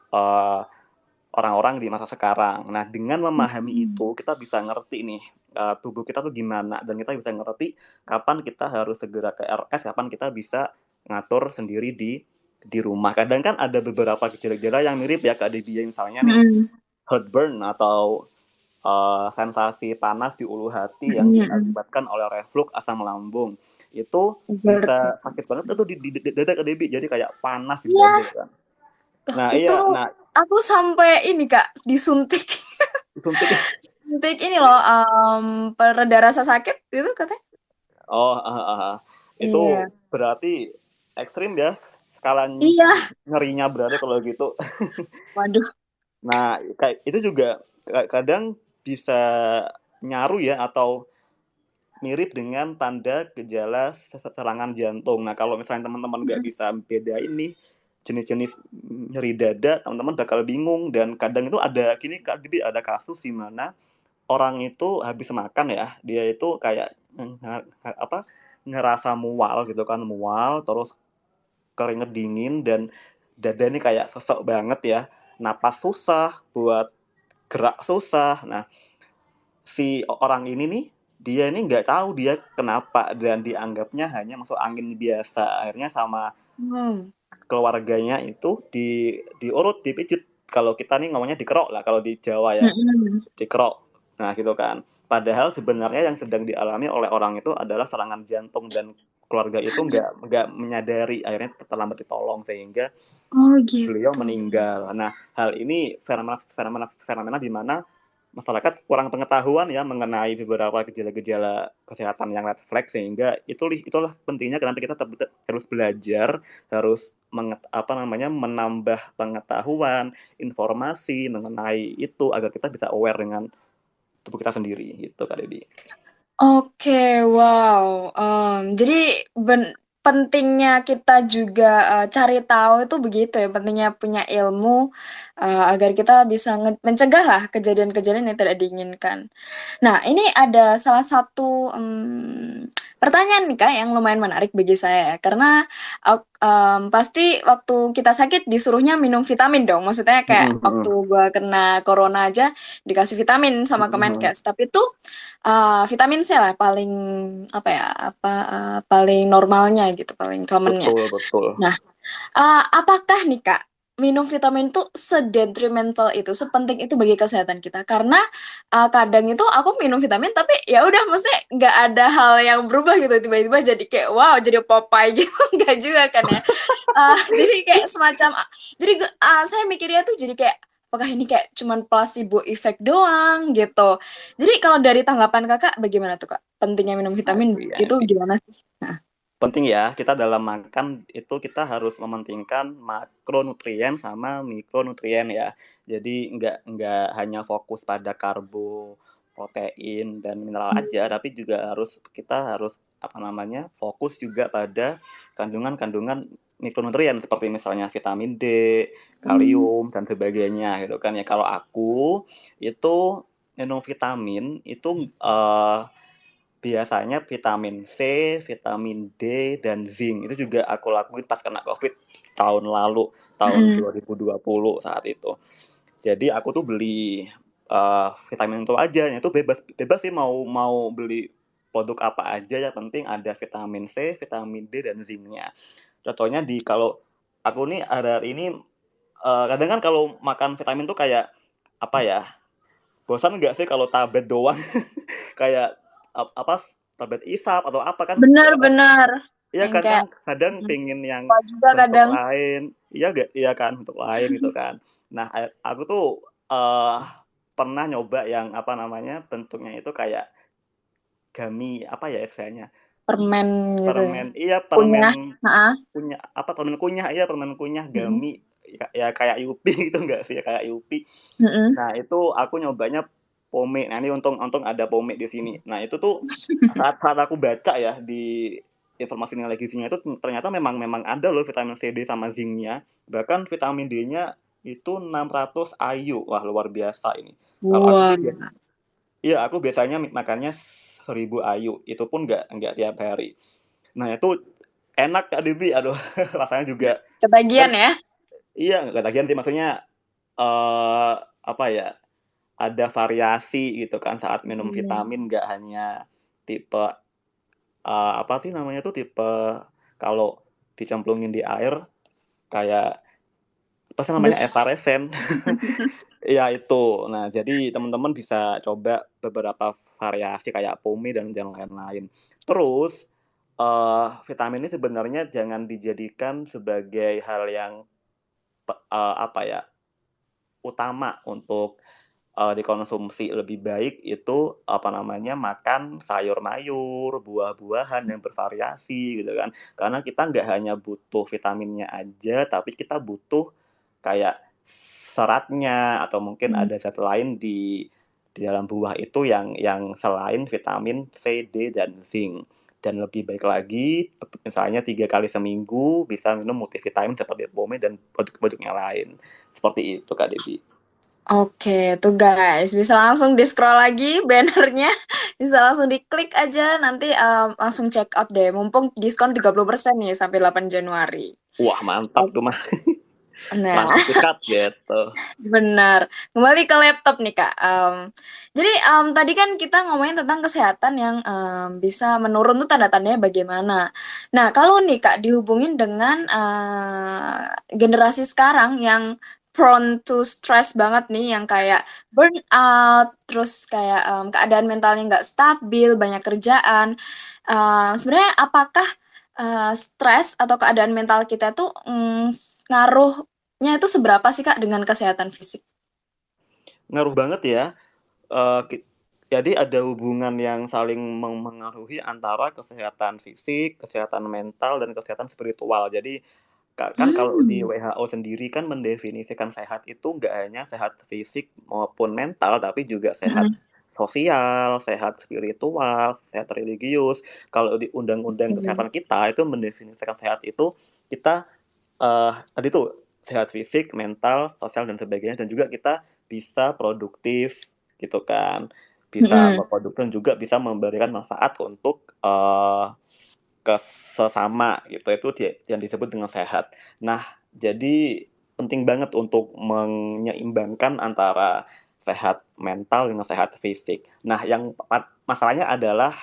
eee, orang-orang di masa sekarang. Nah, dengan memahami Mhm. itu, kita bisa ngerti nih, tubuh kita tuh gimana, dan kita bisa ngerti kapan kita harus segera ke RS, kapan kita bisa ngatur sendiri di rumah. Kadang kan ada beberapa gejala-gejala yang mirip ya Kak Debbie, misalnya nih, Mhm. heartburn atau, sensasi panas di ulu hati yang Mhm mhm. diakibatkan oleh reflux asam lambung. Itu Berarti bisa sakit banget itu di dada Kak Debbie, jadi kayak panas di dada iya, kan. Nah itu iya, nah aku sampai ini Kak, disuntik. disuntik Suntik ini loh, pereda rasa sakit itu katanya. oh, heeh heeh. Itu Iya. berarti ekstrim ya, skala Iya. ngerinya berarti kalau gitu. Waduh. Nah, kayak itu juga kadang bisa nyaru ya atau mirip dengan tanda gejala serangan jantung. Nah, kalau misalnya teman-teman nggak Mhm. bisa bedain nih jenis-jenis nyeri dada, teman-teman bakal bingung dan kadang itu ada gini Kak, jadi ada kasus di mana orang itu habis makan ya, dia itu kayak apa, ngerasa mual gitu kan, mual terus keringet dingin dan dada ini kayak sesek banget ya, napas susah, buat gerak susah. Nah, si orang ini nih, dia ini nggak tahu dia kenapa dan dianggapnya hanya masuk angin biasa. Akhirnya sama Wow. keluarganya itu diurut, dipijit. Kalau kita nih ngomongnya dikerok lah kalau di Jawa ya, Mhm. dikerok. Nah gitu kan. Padahal sebenarnya yang sedang dialami oleh orang itu adalah serangan jantung dan keluarga itu nggak menyadari, akhirnya terlambat ditolong sehingga Oh beliau gitu. meninggal. Nah, hal ini fenomena di mana masyarakat kurang pengetahuan ya mengenai beberapa gejala-gejala kesehatan yang red flag sehingga itulah pentingnya kenapa kita harus belajar, harus menambah pengetahuan, informasi mengenai itu agar kita bisa aware dengan tubuh kita sendiri gitu Kak Debbie. Oke, wow, jadi pentingnya kita juga, cari tahu itu begitu ya, pentingnya punya ilmu, agar kita bisa mencegahlah kejadian-kejadian yang tidak diinginkan. Nah, ini ada salah satu, pertanyaan nih, Kak, yang lumayan menarik bagi saya ya, karena pasti waktu kita sakit disuruhnya minum vitamin dong, maksudnya Mhm kayak waktu mhm. gua kena corona aja dikasih vitamin sama Mhm mhm. Kemenkes, tapi tuh, vitamin C lah paling, apa ya, paling normalnya gitu, paling common-nya. Betul betul. Nah, apakah nih, Kak, minum vitamin tuh sedetrimental itu, sepenting itu bagi kesehatan kita? Karena, kadang itu aku minum vitamin tapi ya udah maksudnya nggak ada hal yang berubah gitu, tiba-tiba jadi kayak, wow jadi Popeye gitu, nggak juga kan ya. Jadi kayak semacam jadi saya mikirnya tuh jadi kayak, apakah ini kayak cuman placebo effect doang gitu. Jadi kalau dari tanggapan Kakak bagaimana tuh, Kak? Pentingnya minum Nah vitamin iya itu nih. gimana sih? Heeh. Penting ya, kita dalam makan itu kita harus mementingkan makronutrien sama mikronutrien ya. Jadi nggak hanya fokus pada karbo, protein, dan mineral aja, tapi juga kita harus fokus juga pada kandungan-kandungan mikronutrien seperti misalnya vitamin D, kalium dan sebagainya gitu kan ya. Kalau aku itu minum vitamin itu biasanya vitamin C, vitamin D dan zinc. Itu juga aku lakuin pas kena Covid tahun lalu, tahun 2020 saat itu. Jadi aku tuh beli vitamin itu aja, itu bebas sih mau beli produk apa aja, yang penting ada vitamin C, vitamin D dan zinc-nya. Contohnya kalau aku nih ada ini kadang kan kalau makan vitamin tuh kayak apa ya? Bosan nggak sih kalau tablet doang? Kayak apa tablet isap atau apa kan? Benar-benar Iya yang kan kayak kadang pengen yang lupa juga bentuk kadang. lain, iya gak? Iya kan bentuk lain gitu kan. Nah aku tuh pernah nyoba yang apa namanya bentuknya itu kayak gummy apa ya istilahnya? Permen gitu ya. Permen iya Punya. permen Heeh. kunyah apa permen kunyah iya permen kunyah Mm-mm. gummy ya kayak Yupi gitu enggak sih kayak Yupi. Mm-mm. Nah itu aku nyobanya pomade. Nah ini untung ada pomade di sini. Nah itu tuh saat aku baca ya di informasi nilai gizinya itu ternyata memang ada loh vitamin C, D sama zinc-nya. Bahkan vitamin D-nya itu 600 IU. Wah luar biasa ini. Kalau aku Wah, sih iya aku biasanya makannya 1000 IU. Itu pun nggak tiap hari. Nah itu enak Kak Debi. Aduh rasanya juga kan ketagihan ya. iya nggak ketagihan sih maksudnya apa ya ada variasi gitu kan saat minum vitamin nggak hanya tipe apa sih namanya tuh tipe kalau dicemplungin di air kayak apa sih namanya Des. effervescent. Iya itu. Nah, jadi teman-teman bisa coba beberapa variasi kayak pomade dan yang lain-lain. Terus vitamin ini sebenarnya jangan dijadikan sebagai hal yang apa ya utama untuk dikonsumsi. Lebih baik itu, apa namanya, makan sayur-mayur, buah-buahan yang bervariasi gitu kan. Karena kita nggak hanya butuh vitaminnya aja, tapi kita butuh kayak seratnya atau mungkin Hmm. ada zat lain di dalam buah itu yang selain vitamin C, D, dan zinc. Dan lebih baik lagi, misalnya 3 kali seminggu bisa minum multivitamin seperti pomade dan produk-produk yang lain. Seperti itu, Kak Debbie. Oke, tuh guys, bisa langsung di-scroll lagi bannernya, bisa langsung diklik aja, nanti langsung check out deh, mumpung diskon 30% nih sampai 8 Januari. Wah, mantap tuh mah. Nah, Langsung sikat gitu. benar. Kembali ke laptop nih, Kak. Jadi tadi kan kita ngomongin tentang kesehatan yang bisa menurun tuh tanda-tandanya bagaimana. Nah, kalau nih, Kak, dihubungin dengan generasi sekarang yang prone to stress banget nih, yang kayak burnout, terus kayak keadaan mentalnya nggak stabil, banyak kerjaan. Sebenarnya apakah stres atau keadaan mental kita tuh ngaruhnya itu seberapa sih Kak dengan kesehatan fisik? Ngaruh banget ya. Eee, ki jadi ada hubungan yang saling mengaruhi antara kesehatan fisik, kesehatan mental, dan kesehatan spiritual. Jadi, kan kalau di Hmm. WHO sendiri kan mendefinisikan sehat itu nggak hanya sehat fisik maupun mental, tapi juga sehat Mm-mm. sosial, sehat spiritual, sehat religius. Kalau di undang-undang Oke. kesehatan kita itu mendefinisikan sehat itu kita tadi tuh sehat fisik, mental, sosial dan sebagainya dan juga kita bisa produktif gitu kan. Bisa Mm-mm. berproduktif dan juga bisa memberikan manfaat untuk, ke sesama gitu, itu yang disebut dengan sehat. Nah, jadi penting banget untuk menyeimbangkan antara sehat mental dengan sehat fisik. Nah, yang masalahnya adalah,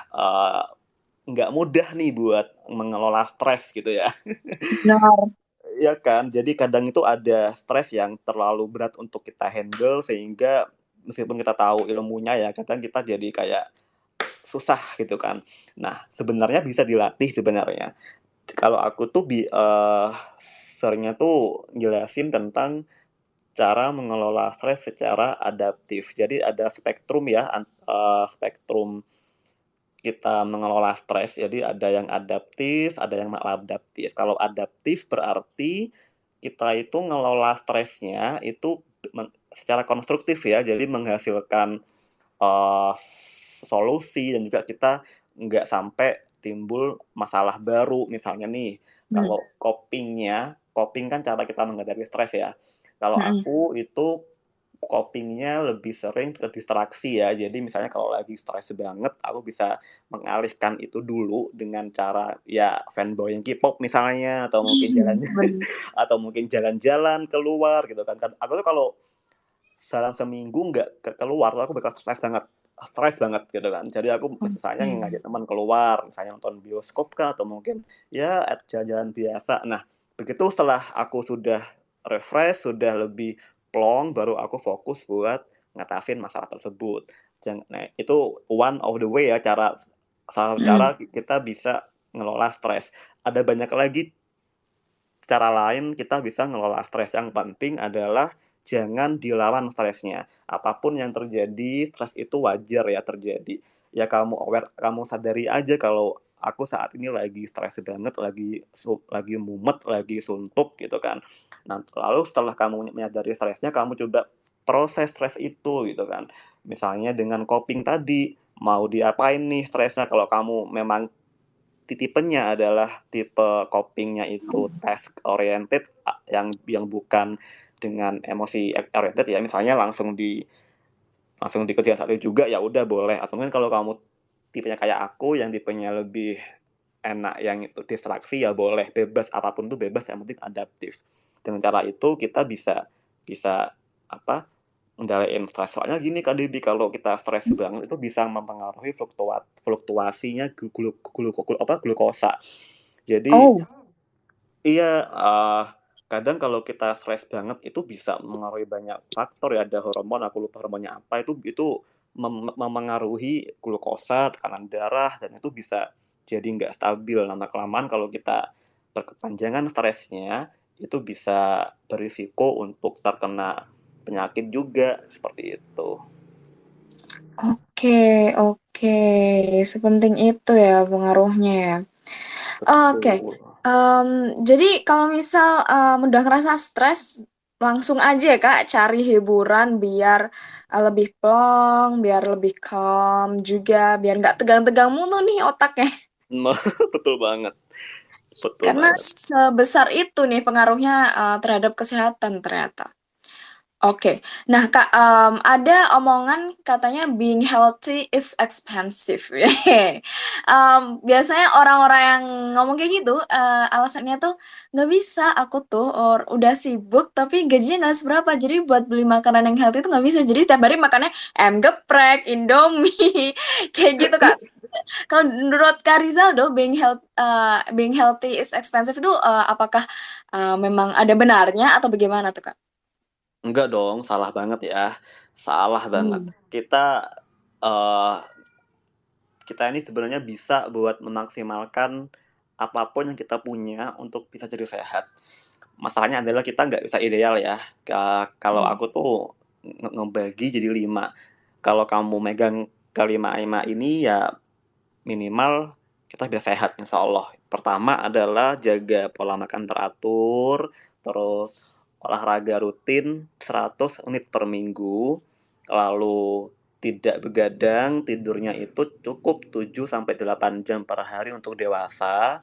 nggak mudah nih buat mengelola stres gitu ya. Benar. Iya kan, jadi kadang itu ada stres yang terlalu berat untuk kita handle sehingga meskipun kita tahu ilmunya ya, kadang kita jadi kayak susah gitu kan. Nah, sebenarnya bisa dilatih sebenarnya. Kalau aku tuh seringnya tuh jelasin tentang cara mengelola stres secara adaptif. Jadi ada spektrum ya, spektrum kita mengelola stres. Jadi ada yang adaptif, ada yang maladaptif. Kalau adaptif berarti kita itu ngelola stresnya itu secara konstruktif ya, jadi menghasilkan, eee, solusi dan juga kita nggak sampai timbul masalah baru. Misalnya nih, kalau coping kan cara kita menghadapi stres ya. Kalau aku itu copingnya lebih sering ke distraksi ya. Jadi misalnya kalau lagi stres banget, aku bisa mengalihkan itu dulu dengan cara ya fanboying K-pop misalnya, atau mungkin Bener. atau mungkin jalan-jalan keluar gitu kan. Aku tuh kalau dalam seminggu nggak keluar, aku bakal stres banget gitu kan. Jadi aku misalnya Oke. ngajak teman keluar, misalnya nonton bioskop kah, atau mungkin ya jalan-jalan biasa. Nah, begitu setelah aku sudah refresh, sudah lebih plong, baru aku fokus buat ngatasin masalah tersebut. Nah, itu one of the way ya, salah satu cara kita bisa ngelola stres. Ada banyak lagi cara lain kita bisa ngelola stres. Yang penting adalah jangan dilawan stresnya. Apapun yang terjadi, stres itu wajar ya terjadi. Ya kamu aware, kamu sadari aja kalau aku saat ini lagi stres banget, lagi mumet, lagi suntuk gitu kan. Nah, lalu setelah kamu menyadari stresnya, kamu coba proses stres itu gitu kan. Misalnya dengan coping tadi, mau diapain nih stresnya. Kalau kamu memang tipenya adalah tipe copingnya itu task oriented, yang bukan dengan emosi oriented ya, misalnya langsung dikerjain saat itu juga, ya udah boleh. Atau mungkin kalau kamu tipenya kayak aku yang tipenya lebih enak yang itu distraksi, ya boleh, bebas, apapun tuh bebas, yang penting adaptif. Dengan cara itu kita bisa bisa apa, ngendaliin stres. Soalnya gini Kak Debbie, kalau kita stres banget itu bisa mempengaruhi fluktuasinya glukosa. Jadi Oh, iya, kadang kalau kita stres banget itu bisa mengaruhi banyak faktor ya, ada hormon, aku lupa hormonnya apa, itu memengaruhi glukosa, tekanan darah, dan itu bisa jadi nggak stabil. Lama-kelamaan kalau kita berkepanjangan stresnya, itu bisa berisiko untuk terkena penyakit juga, seperti itu. oke, oke. Sepenting itu ya pengaruhnya ya. Oke. Betul. Jadi kalau misal udah ngerasa stres, langsung aja ya Kak cari hiburan biar lebih plong, biar lebih calm juga, biar nggak tegang-tegang mulu nih otaknya. Betul banget, betul Karena banget. sebesar itu nih pengaruhnya terhadap kesehatan ternyata. Oke, nah Kak, ada omongan katanya being healthy is expensive. Biasanya orang-orang yang ngomong kayak gitu, alasannya tuh nggak bisa, aku tuh udah sibuk tapi gajinya nggak seberapa, jadi buat beli makanan yang healthy itu nggak bisa. Jadi tiap hari makannya ayam geprek, Indomie, kayak gitu Kak. Kalau menurut Kak Rizaldo, being healthy is expensive itu apakah memang ada benarnya atau bagaimana tuh Kak? Enggak dong, salah banget ya, salah banget. Hmm. Eee, kita ini sebenarnya bisa buat memaksimalkan apapun yang kita punya untuk bisa jadi sehat. Masalahnya adalah kita nggak bisa ideal ya, kalau Hmm. aku tuh ngebagi jadi 5. Kalau kamu megang kelima-lima ini, ya minimal kita bisa sehat insya Allah. Pertama adalah jaga pola makan teratur, terus olahraga rutin 100 menit per minggu, lalu tidak begadang, tidurnya itu cukup 7 sampai 8 jam per hari untuk dewasa.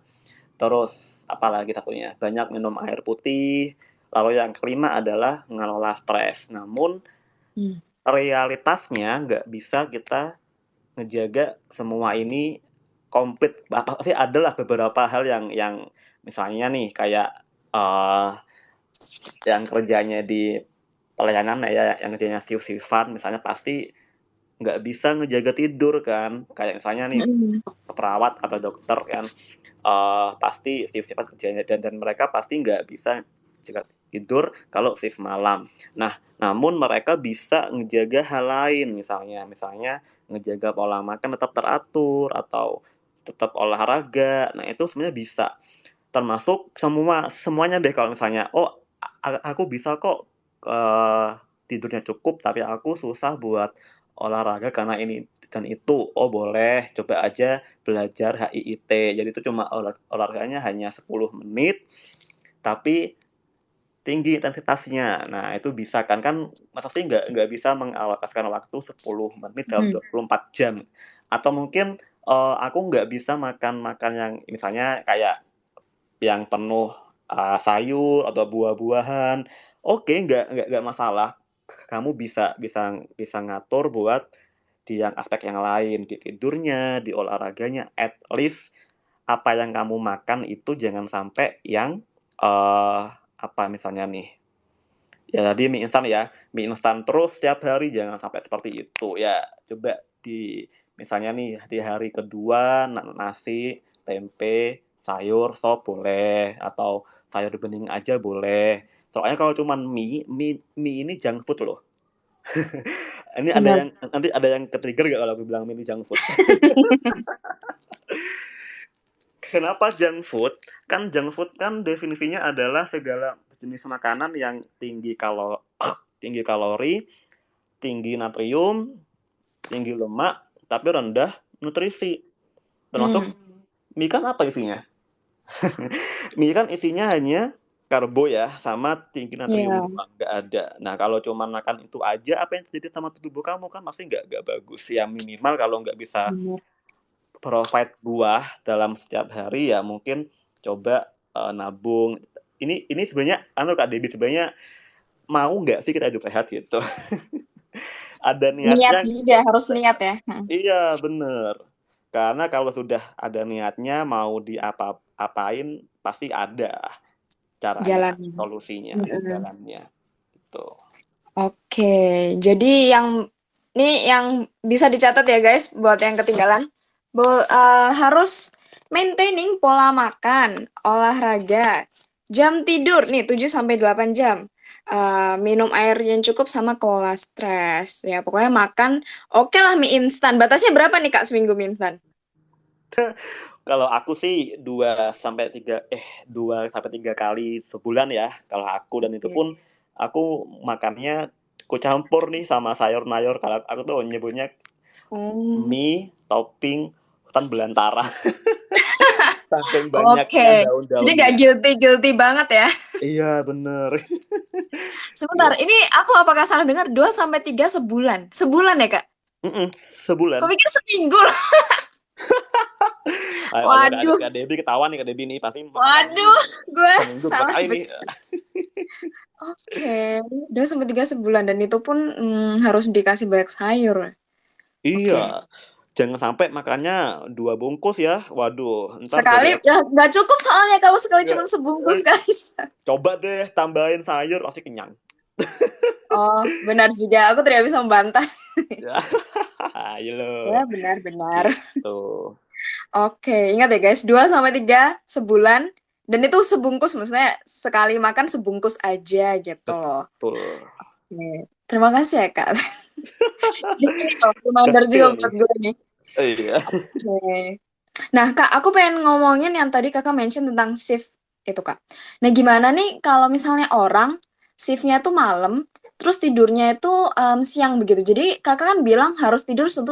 Terus apalagi satunya, banyak minum air putih. Lalu yang kelima adalah mengelola stres. Namun Hmm. realitasnya nggak bisa kita ngejaga semua ini komplit. Pasti adalah beberapa hal yang misalnya nih kayak yang kerjanya di pelayanan ya, yang kerjanya shift-shiftan misalnya, pasti nggak bisa ngejaga tidur kan. Kayak misalnya nih Mm-mm. perawat atau dokter kan, pasti shift-shiftan kerjanya, dan mereka pasti nggak bisa jaga tidur kalau shift malam. Nah, namun mereka bisa ngejaga hal lain, misalnya ngejaga pola makan tetap teratur atau tetap olahraga. Nah, itu sebenarnya bisa. Termasuk semuanya deh, kalau misalnya, "Oh, aku bisa kok, tidurnya cukup, tapi aku susah buat olahraga karena ini dan itu." Oh boleh, coba aja belajar HIIT. Jadi itu cuma olahraganya hanya 10 menit, tapi tinggi intensitasnya. Nah itu bisa kan masa sih nggak bisa mengalokasikan waktu 10 menit dalam Mm. 24 jam. Atau mungkin Aku nggak bisa makan yang misalnya kayak yang penuh, sayur atau buah-buahan. Oke, nggak masalah. Kamu bisa ngatur buat di yang aspek yang lain, di tidurnya, di olahraganya, at least apa yang kamu makan itu jangan sampai yang, apa misalnya nih, ya tadi mie instan terus setiap hari jangan sampai seperti itu. Ya coba misalnya nih di hari kedua nasi, tempe, sayur, sop boleh, atau sayur bening aja boleh. Soalnya kalau cuman mie ini junk food loh. Ini Benar. nanti ada yang ke-trigger nggak kalau aku bilang mie ini junk food? Kenapa junk food? Kan junk food kan definisinya adalah segala jenis makanan yang tinggi kalori, tinggi natrium, tinggi lemak, tapi rendah nutrisi. Termasuk mie kan apa isinya? Mie kan isinya hanya karbo ya, sama tinggi natrium Iya, doang, nggak ada. Nah, kalau cuma makan itu aja, apa yang terjadi sama tubuh kamu kan pasti nggak bagus. Ya minimal kalau nggak bisa benar. provide buah dalam setiap hari, ya mungkin coba, nabung. Ini sebenarnya Kak Debbie, sebenarnya mau nggak sih kita hidup sehat gitu? Ada Niat niatnya juga, harus niat ya. iya, bener. Karena kalau sudah ada niatnya mau apain pasti ada caranya, Jalannya. solusinya, ya Mm-mm. jalannya, gitu. Oke, jadi yang bisa dicatat ya guys, buat yang ketinggalan, harus maintaining pola makan, olahraga, jam tidur nih 7 sampai 8 jam. Minum air yang cukup sama kelola stres. Ya, pokoknya makan oke lah mie instan. Batasnya berapa nih Kak seminggu mie instan? Kalau aku sih 2 sampai 3 kali sebulan ya, kalau aku, dan itu Oke. pun aku makannya aku campur nih sama sayur-mayur. Kalau aku tuh nyebutnya Oh, mie topping hutan belantara, saking oke. banyaknya Jadi nggak daun-daunnya. guilty banget ya. Iya, bener. Sebentar, Gitu. ini aku apakah salah dengar 2 sampai 3 sebulan? Sebulan ya, Kak? Kok Sebulan. pikir seminggu loh? Kalau Waduh, Kak Debbie ketahuan nih, Kak Debbie nih pasti makannya waduh, gue seminggu berapa salah kali nih. besar. Oke, 2 sampai 3 sebulan dan itu pun harus dikasih banyak sayur. Oke. Iya, jangan sampai makannya 2 bungkus ya. Waduh, entar Sekali gara-gara ya nggak cukup soalnya kalau sekali ya, cuma sebungkus guys. coba deh tambahin sayur pasti kenyang. Oh, benar juga. Aku tidak bisa membantah. Ya, ayo lo. Ya, benar-benar. Gitu. Oke, ingat ya guys, 2 sampai 3 sebulan dan itu sebungkus, maksudnya sekali makan sebungkus aja gitu loh. Betul. Oke. Terima kasih ya Kak. Ini loh, reminder juga Kecil buat nih. gue nih. Iya. Oke. Nah Kak, aku pengen ngomongin yang tadi Kakak mention tentang shift itu Kak. Nah gimana nih kalau misalnya orang shiftnya tuh malam, terus tidurnya itu siang begitu. Jadi Kakak kan bilang harus tidur 7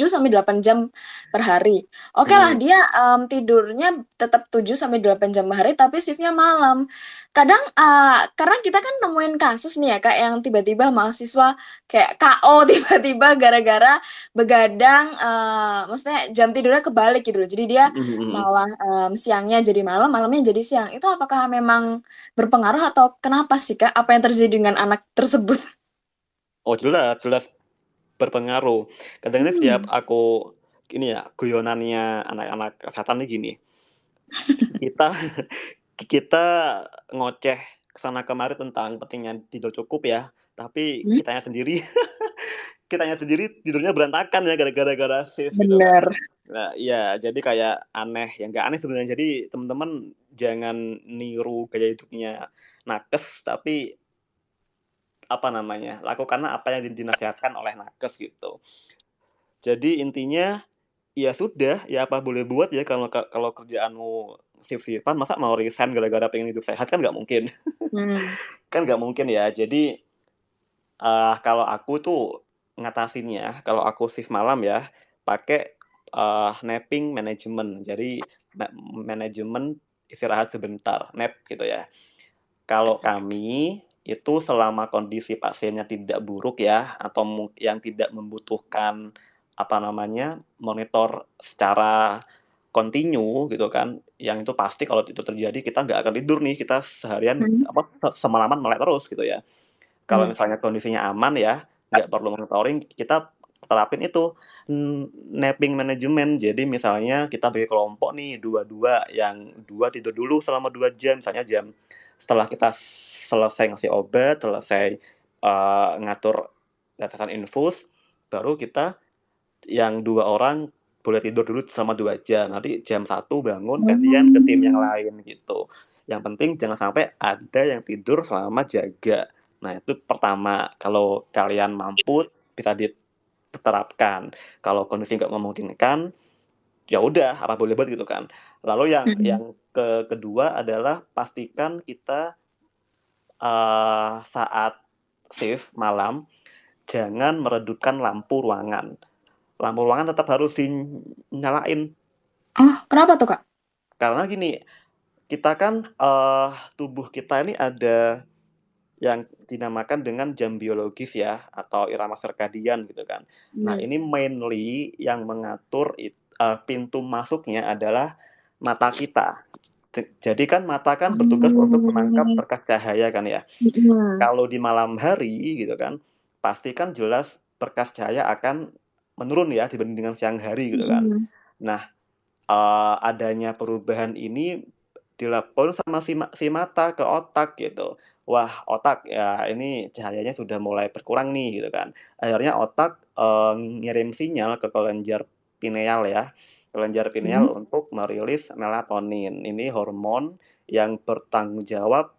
sampai 8 jam per hari. Oke lah Hmm. dia tidurnya tetap 7 sampai 8 jam per hari tapi shiftnya malam. Kadang karena kita kan nemuin kasus nih ya Kak yang tiba-tiba mahasiswa kayak KO tiba-tiba gara-gara begadang, maksudnya jam tidurnya kebalik gitu loh. Jadi dia malah siangnya jadi malam, malamnya jadi siang. Itu apakah memang berpengaruh atau kenapa sih Kak? Apa yang terjadi dengan anak tersebut? Oh, jelas, jelas berpengaruh. Kadang ini setiap Hmm. aku ini ya, guyonannya anak-anak kesehatan nih gini. Kita kita ngoceh kesana kemari tentang pentingnya tidur cukup ya, tapi Hmm? kitanya sendiri tidurnya berantakan ya gara-gara shift gitu kan. Bener. Nah, iya, jadi kayak aneh, ya nggak aneh sebenarnya. Jadi teman-teman jangan niru gaya hidupnya nakes, tapi apa namanya, lakukanlah apa yang dinasihatkan oleh nakes gitu. Jadi intinya, ya sudah, ya apa boleh buat ya, kalau kerjaanmu shift-shift-an, masa mau resign gara-gara pengen hidup sehat, kan nggak mungkin. Hmm. Kan nggak mungkin ya. Jadi, kalau aku tuh ngatasinnya, kalau aku shift malam ya, pakai, napping management. Jadi manajemen istirahat sebentar, nap gitu ya. Kalau kami, itu selama kondisi pasiennya tidak buruk ya, atau yang tidak membutuhkan monitor secara kontinu gitu kan, yang itu pasti kalau itu terjadi kita nggak akan tidur nih, kita seharian semalaman melek terus gitu ya. Kalau misalnya kondisinya aman ya, nggak perlu monitoring, kita terapin itu napping management. Jadi misalnya kita bagi kelompok nih dua-dua, yang 2 tidur dulu selama 2 jam, misalnya setelah kita selesai ngasih obat, selesai ngatur tetesan infus, baru kita yang 2 orang boleh tidur dulu selama 2 jam, nanti jam 1 bangun gantian ke tim yang lain gitu. Yang penting jangan sampai ada yang tidur selama jaga. Nah itu pertama, kalau kalian mampu bisa diterapkan. Kalau kondisi nggak memungkinkan, ya udah apa boleh buat gitu kan. Lalu yang kedua adalah pastikan kita saat shift malam jangan meredupkan lampu ruangan. Lampu ruangan tetap harus dinyalain. Oh, kenapa tuh, Kak? Karena gini, kita kan tubuh kita ini ada yang dinamakan dengan jam biologis ya, atau irama sirkadian gitu kan. Nah, ini mainly yang mengatur pintu masuknya adalah mata kita. Jadi kan mata kan bertugas untuk menangkap berkas cahaya kan ya. Kalau di malam hari gitu kan, pasti kan jelas berkas cahaya akan menurun ya dibanding dengan siang hari gitu kan. Nah, adanya perubahan ini dilakukan sama si mata ke otak gitu. Wah, otak ya ini cahayanya sudah mulai berkurang nih gitu kan. Akhirnya otak ngirim sinyal ke kelenjar pineal ya. Kelenjar pineal untuk merilis melatonin. Ini hormon yang bertanggung jawab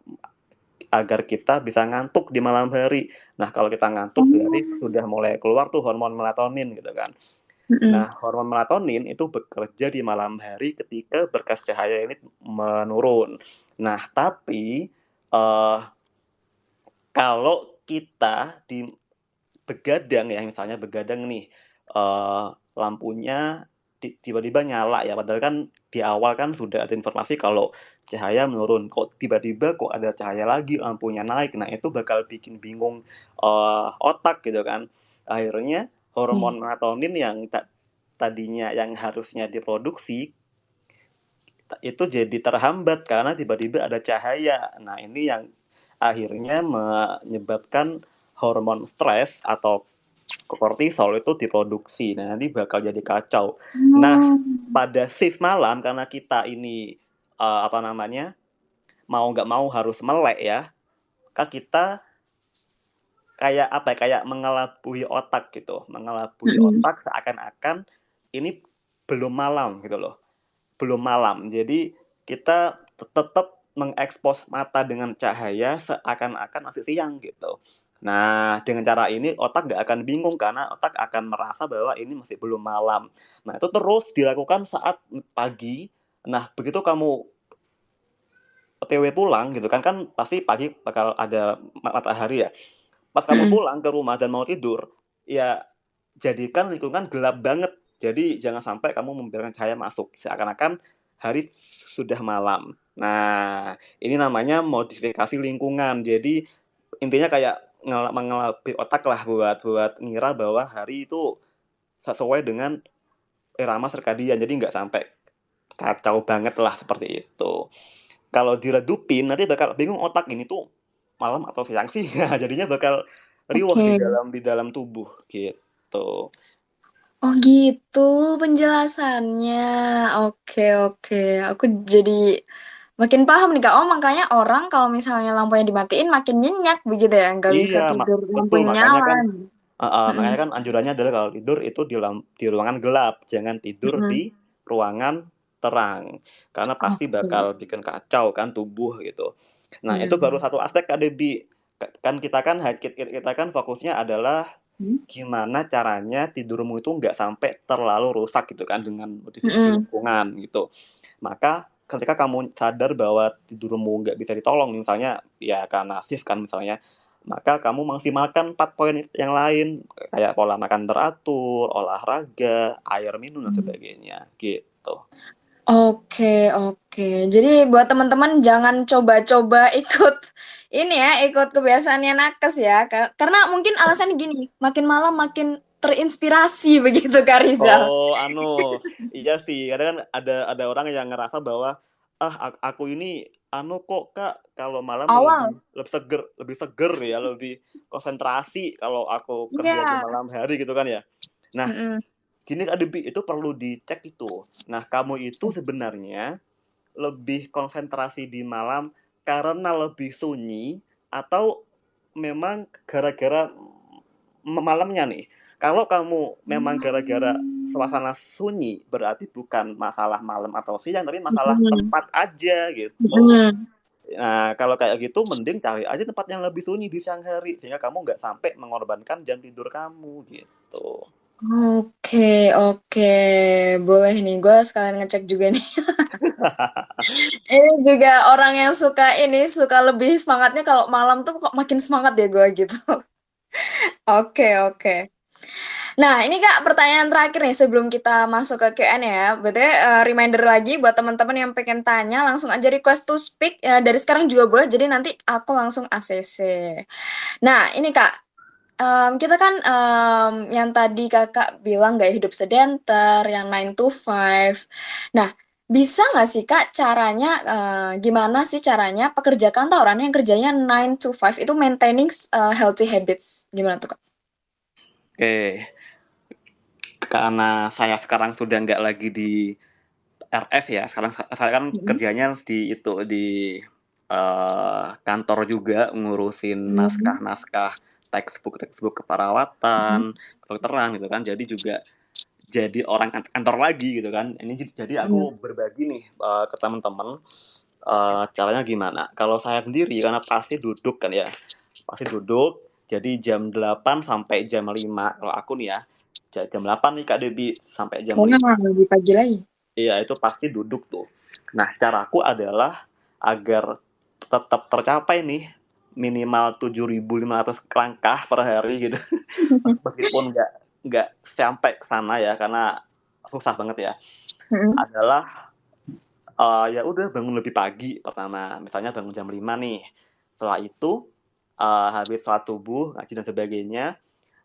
agar kita bisa ngantuk di malam hari. Nah, kalau kita ngantuk berarti sudah mulai keluar tuh hormon melatonin gitu kan. Nah, hormon melatonin itu bekerja di malam hari ketika berkas cahaya ini menurun. Nah, tapi kalau kita begadang ya, misalnya begadang nih, lampunya tiba-tiba nyala ya, padahal kan di awal kan sudah ada informasi kalau cahaya menurun, kok tiba-tiba kok ada cahaya lagi, lampunya naik. Nah, itu bakal bikin bingung otak gitu kan. Akhirnya hormon melatonin yang tadinya yang harusnya diproduksi itu jadi terhambat karena tiba-tiba ada cahaya. Nah, ini yang akhirnya menyebabkan hormon stres atau kortisol itu diproduksi. Nah, nanti bakal jadi kacau. Nah, pada shift malam karena kita ini mau nggak mau harus melek ya, kan kita kayak mengelabui otak gitu, mengelabui otak seakan-akan ini belum malam gitu loh, belum malam. Jadi kita tetap mengekspos mata dengan cahaya seakan-akan masih siang gitu. Nah, dengan cara ini otak nggak akan bingung karena otak akan merasa bahwa ini masih belum malam. Nah, itu terus dilakukan saat pagi. Nah, begitu kamu OTW pulang gitu kan pasti pagi bakal ada matahari ya. Pas kamu pulang ke rumah dan mau tidur, ya jadikan lingkungan gelap banget. Jadi jangan sampai kamu membiarkan cahaya masuk, seakan-akan hari sudah malam. Nah, ini namanya modifikasi lingkungan. Jadi intinya kayak mengelabui otak lah buat ngira bahwa hari itu sesuai dengan irama sirkadian. Jadi nggak sampai kacau banget lah seperti itu. Kalau diredupin nanti bakal bingung otak ini tuh malam atau siang sih. Jadinya bakal riwah di dalam tubuh gitu. Oh gitu penjelasannya. Oke. Aku jadi makin paham nih Kak. Oh makanya orang kalau misalnya lampunya dimatiin makin nyenyak begitu ya. Nggak bisa Iya, tidur betul. lampunya Makanya nyala. kan makanya kan anjurannya adalah kalau tidur itu di ruangan gelap, jangan tidur di ruangan terang. Karena pasti bakal bikin kacau kan tubuh gitu. Nah, itu baru satu aspek Kak Debbie. Kan kita kan fokusnya adalah gimana caranya tidurmu itu nggak sampai terlalu rusak gitu kan dengan modifikasi lingkungan gitu. Maka ketika kamu sadar bahwa tidurmu nggak bisa ditolong misalnya ya karena shift kan misalnya, maka kamu maksimalkan 4 poin yang lain kayak pola makan teratur, olahraga, air minum dan sebagainya gitu. Oke. Jadi buat teman-teman jangan coba-coba ikut kebiasaannya nakes ya. Karena mungkin alasannya gini, makin malam makin terinspirasi begitu Kak Rizal. Oh, iya sih, kadang kan ada orang yang ngerasa bahwa, aku ini kok Kak, kalau malam Awal. lebih seger ya, lebih konsentrasi kalau aku kerja di Iya. malam hari gitu kan ya. Nah, Mm-mm. gini Kak Debi, itu perlu dicek itu. Nah, kamu itu sebenarnya lebih konsentrasi di malam karena lebih sunyi atau memang gara-gara malamnya nih? Kalau kamu memang gara-gara suasana sunyi, berarti bukan masalah malam atau siang, tapi masalah Mm-mm. tempat aja gitu. Mm-mm. Nah, kalau kayak gitu mending cari aja tempat yang lebih sunyi di siang hari, sehingga kamu nggak sampai mengorbankan jam tidur kamu gitu. Oke, oke. Boleh nih, gue sekalian ngecek juga nih. Ini juga orang yang suka lebih semangatnya kalau malam tuh kok makin semangat ya gue gitu. Oke, oke. Nah, ini Kak pertanyaan terakhir nih sebelum kita masuk ke Q&A ya. Berarti reminder lagi buat teman-teman yang pengen tanya langsung aja request to speak dari sekarang juga boleh. Jadi nanti aku langsung ACC. Nah, ini Kak, kita kan yang tadi Kakak bilang gak hidup sedenter, yang 9 to 5. Nah, bisa nggak sih Kak caranya, gimana sih caranya pekerja kantoran yang kerjanya 9 to 5 itu maintaining healthy habits? Gimana tuh Kak? Oke, karena saya sekarang sudah nggak lagi di RS ya, sekarang saya kan Mm-mm. kerjanya di kantor juga ngurusin Mm-mm. naskah-naskah textbook Mm-mm. keperawatan, kedokteran gitu kan. Jadi juga jadi orang kantor lagi gitu kan. Ini jadi Mm-mm. aku berbagi nih ke teman-teman caranya gimana. Kalau saya sendiri karena pasti duduk kan ya, pasti duduk. Jadi jam 8 sampai jam 5 kalau aku nih ya. Jam 8 nih Kak Debi sampai jam Wah, 5. lebih pagi lagi. Iya, itu pasti duduk tuh. Nah, caraku adalah agar tetap tercapai nih minimal 7.500 langkah per hari gitu. Meskipun nggak sampai ke sana ya, karena susah banget ya. Mm-mm. Adalah ya udah bangun lebih pagi pertama. Misalnya bangun jam 5 nih. Setelah itu habis sholat subuh, ngaji dan sebagainya,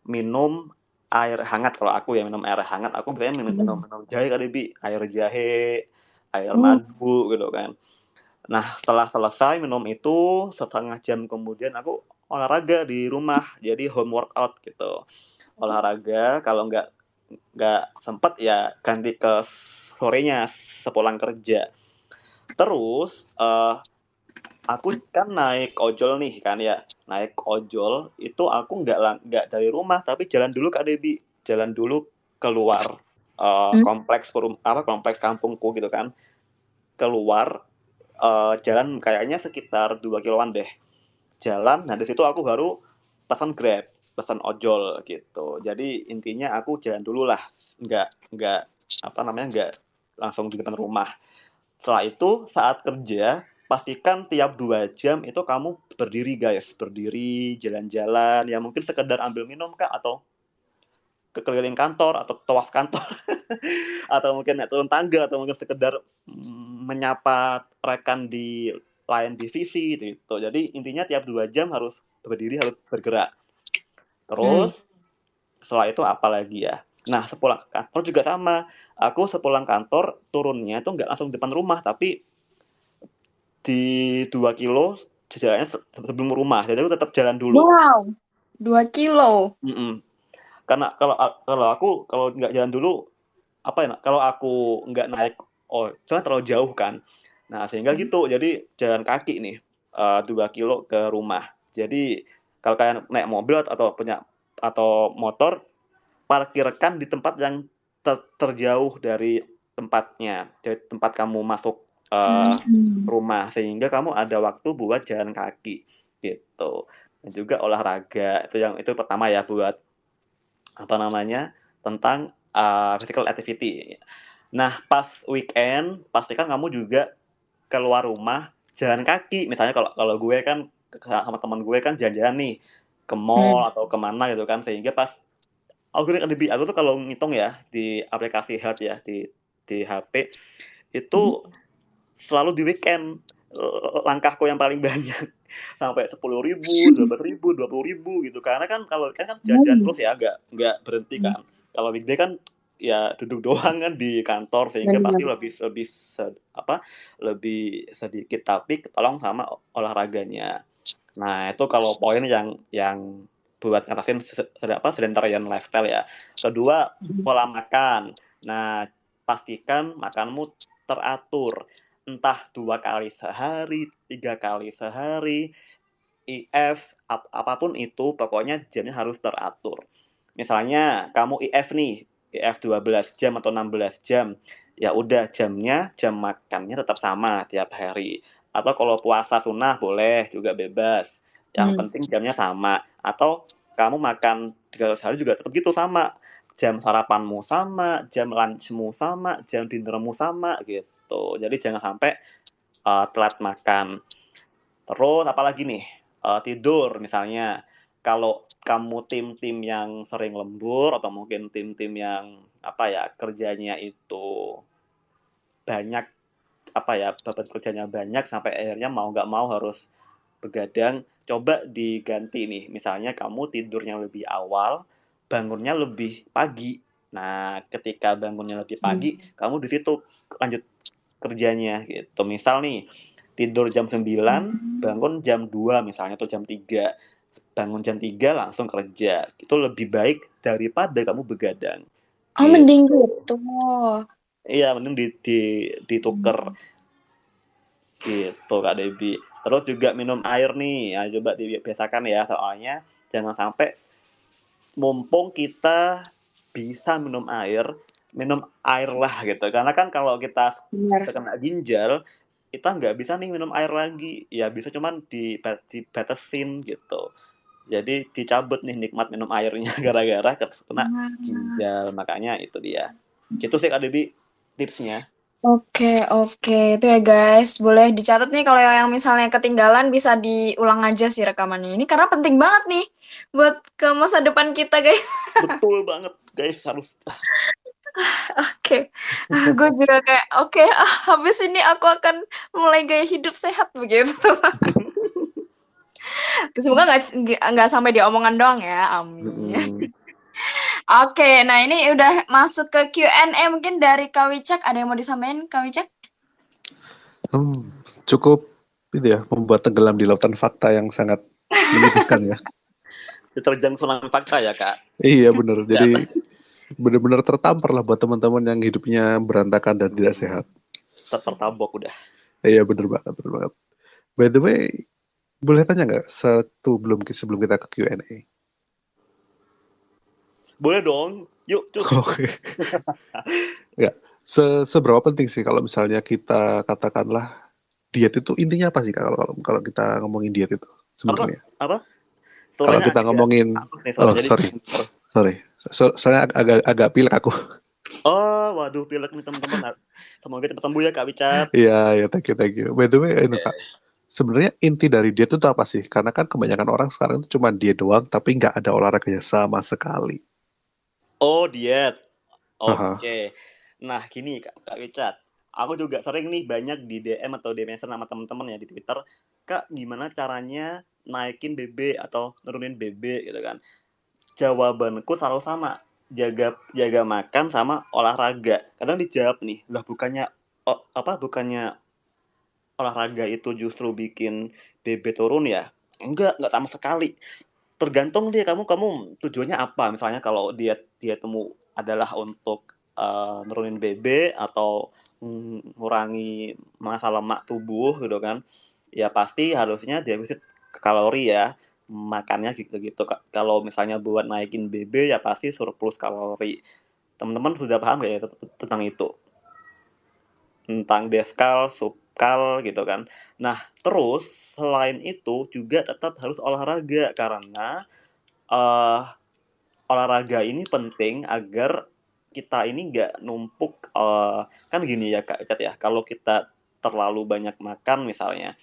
minum air hangat. Kalau aku ya minum air hangat, aku biasanya minum Mm. minum jahe kali Bi, air jahe, air Oh, madu gitu kan. Nah, setelah selesai minum itu, setengah jam kemudian aku olahraga di rumah, jadi home workout gitu. Olahraga, kalau nggak sempet ya ganti ke sorenya sepulang kerja. Terus aku kan naik ojol nih kan ya, naik ojol itu aku nggak dari rumah tapi jalan dulu Kak Debi, jalan dulu keluar mm. kompleks kampungku gitu kan, keluar jalan kayaknya sekitar 2 kiloan deh. Jalan, nah di situ aku baru pesan Grab, pesan ojol gitu. Jadi intinya aku jalan dulu lah, nggak nggak langsung di depan rumah. Setelah itu saat kerja pastikan tiap 2 jam itu kamu berdiri guys, berdiri jalan-jalan, ya mungkin sekedar ambil minum kak atau ke keliling kantor atau tawaf kantor atau mungkin naik turun tangga atau mungkin sekedar menyapa rekan di lain divisi gitu. Jadi intinya tiap 2 jam harus berdiri, harus bergerak. Mm. Terus setelah itu apa lagi ya? Nah, sepulang kantor juga sama. Aku sepulang kantor turunnya itu nggak langsung depan rumah, tapi di 2 kilo jalannya sebelum rumah. Jadi aku tetap jalan dulu. Wow, 2 kilo. Mm-mm. Karena kalau aku kalau nggak jalan dulu apa ya? Kalau aku nggak naik, soalnya terlalu jauh kan. Nah sehingga gitu. Jadi jalan kaki nih 2 kilo ke rumah. Jadi kalau kalian naik mobil atau motor, parkirkan di tempat yang terjauh dari tempatnya, dari tempat kamu masuk Mm. rumah, sehingga kamu ada waktu buat jalan kaki gitu. Dan juga olahraga itu pertama ya buat apa namanya tentang physical activity. Nah pas weekend pastikan kamu juga keluar rumah jalan kaki. Misalnya kalau kalau gue kan sama teman gue kan jalan-jalan nih ke mall Mm. atau kemana gitu kan, sehingga pas aku tuh kalau ngitung ya di aplikasi Health ya di HP itu Mm. selalu di weekend. langkahku yang paling banyak sampai 10.000, 12.000, 20.000 gitu. Karena kan kalau kan jajan Hmm, terus ya nggak berhenti kan. Kalau weekday kan ya duduk doang kan di kantor sehingga pasti benar. lebih sedikit tapi ketolong sama olahraganya. Nah, itu kalau poin yang buat ngatasin sedentarian lifestyle ya. Kedua, pola makan. Nah, pastikan makanmu teratur. Entah 2 kali sehari, 3 kali sehari, apapun itu, pokoknya jamnya harus teratur. Misalnya kamu nih, 12 jam atau 16 jam, ya udah jam makannya tetap sama tiap hari. Atau kalau puasa sunnah boleh juga bebas. Yang Hmm. penting jamnya sama. Atau kamu makan 3 kali sehari juga tetap gitu sama. Jam sarapanmu sama, jam lunchmu sama, jam dinnermu sama gitu. Jadi jangan sampai telat makan. Terus apalagi nih, tidur misalnya, kalau kamu tim-tim yang sering lembur atau mungkin tim-tim yang, kerjanya itu banyak, beban kerjanya banyak sampai akhirnya mau nggak mau harus begadang, coba diganti nih, misalnya kamu tidurnya lebih awal, bangunnya lebih pagi. Nah, ketika bangunnya lebih pagi, kamu di situ lanjut kerjanya gitu. Misal nih, tidur jam 9, bangun jam 2 misalnya atau jam 3. Bangun jam 3 langsung kerja. Itu lebih baik daripada kamu begadang. Oh, mending Gitu. gitu. Iya, mending dituker gitu Kak Debbie. Terus juga minum air nih. Ya, coba dibiasakan ya, soalnya jangan sampai mumpung kita bisa minum air lah gitu. Karena kan kalau kita Benar. terkena ginjal, kita nggak bisa nih minum air lagi. Ya bisa cuman dibatasin gitu. Jadi dicabut nih nikmat minum airnya gara-gara kena Ah. ginjal. Makanya itu dia. Gitu sih Kak Debbie tipsnya. Oke, oke. Itu ya guys, boleh dicatat nih kalau yang misalnya ketinggalan bisa diulang aja sih rekamannya ini karena penting banget nih buat ke masa depan kita guys. Betul banget guys, harus. Oke, gue juga kayak oke, habis ini aku akan mulai gaya hidup sehat begitu. Semoga nggak sampai diomongan doang ya, amin. Mm-mm. Oke, nah ini udah masuk ke Q&A mungkin dari Kak Wicak. Ada yang mau disampaikan Kak Wicak? Cukup itu ya, membuat tenggelam di lautan fakta yang sangat menyedihkan ya. Diterjang tsunami fakta ya Kak. Iya bener, Sehat. jadi benar-benar tertampar lah buat teman-teman yang hidupnya berantakan dan tidak sehat. Tertabok udah. Iya bener banget, bener banget. By the way, boleh tanya nggak sebelum kita ke Q&A? Boleh dong. Yuk, cus. Oke. Ya, seberapa penting sih kalau misalnya kita katakanlah diet itu intinya apa sih Kak, kalau kita ngomongin diet itu Apa? sebenarnya? Apa? Kalau Suaranya kita agak ngomongin, putus nih oh suaranya. Jadi sorry, sorry, soalnya agak pilek aku. oh, waduh pilek nih teman-teman. Semoga cepat sembuh ya Kak Wicat. Iya, ya thank you, thank you. By the way, ini Oke. Kak, sebenarnya inti dari diet itu apa sih? Karena kan kebanyakan orang sekarang itu cuma diet doang, tapi nggak ada olahraganya sama sekali. Oh, diet. Haha. Oke. Nah, gini Kak Wicat. Aku juga sering nih banyak di DM atau di mention sama teman-teman ya di Twitter, Kak, gimana caranya naikin BB atau nurunin BB gitu kan. Jawabanku selalu sama, jaga jaga makan sama olahraga. Kadang dijawab nih, lah bukannya olahraga itu justru bikin BB turun ya? Enggak sama sekali. Tergantung dia kamu tujuannya apa. Misalnya kalau dietmu adalah untuk nurunin BB atau ngurangi massa lemak tubuh gitu kan. Ya pasti harusnya defisit kalori ya. Makannya gitu-gitu. Kalau misalnya buat naikin BB ya pasti surplus kalori. Teman-teman sudah paham gak ya tentang itu? Tentang Devkal, Subkal gitu kan. Nah, terus selain itu juga tetap harus olahraga karena eh olahraga ini penting agar kita ini nggak numpuk, kan gini ya Kak Icat ya, kalau kita terlalu banyak makan misalnya,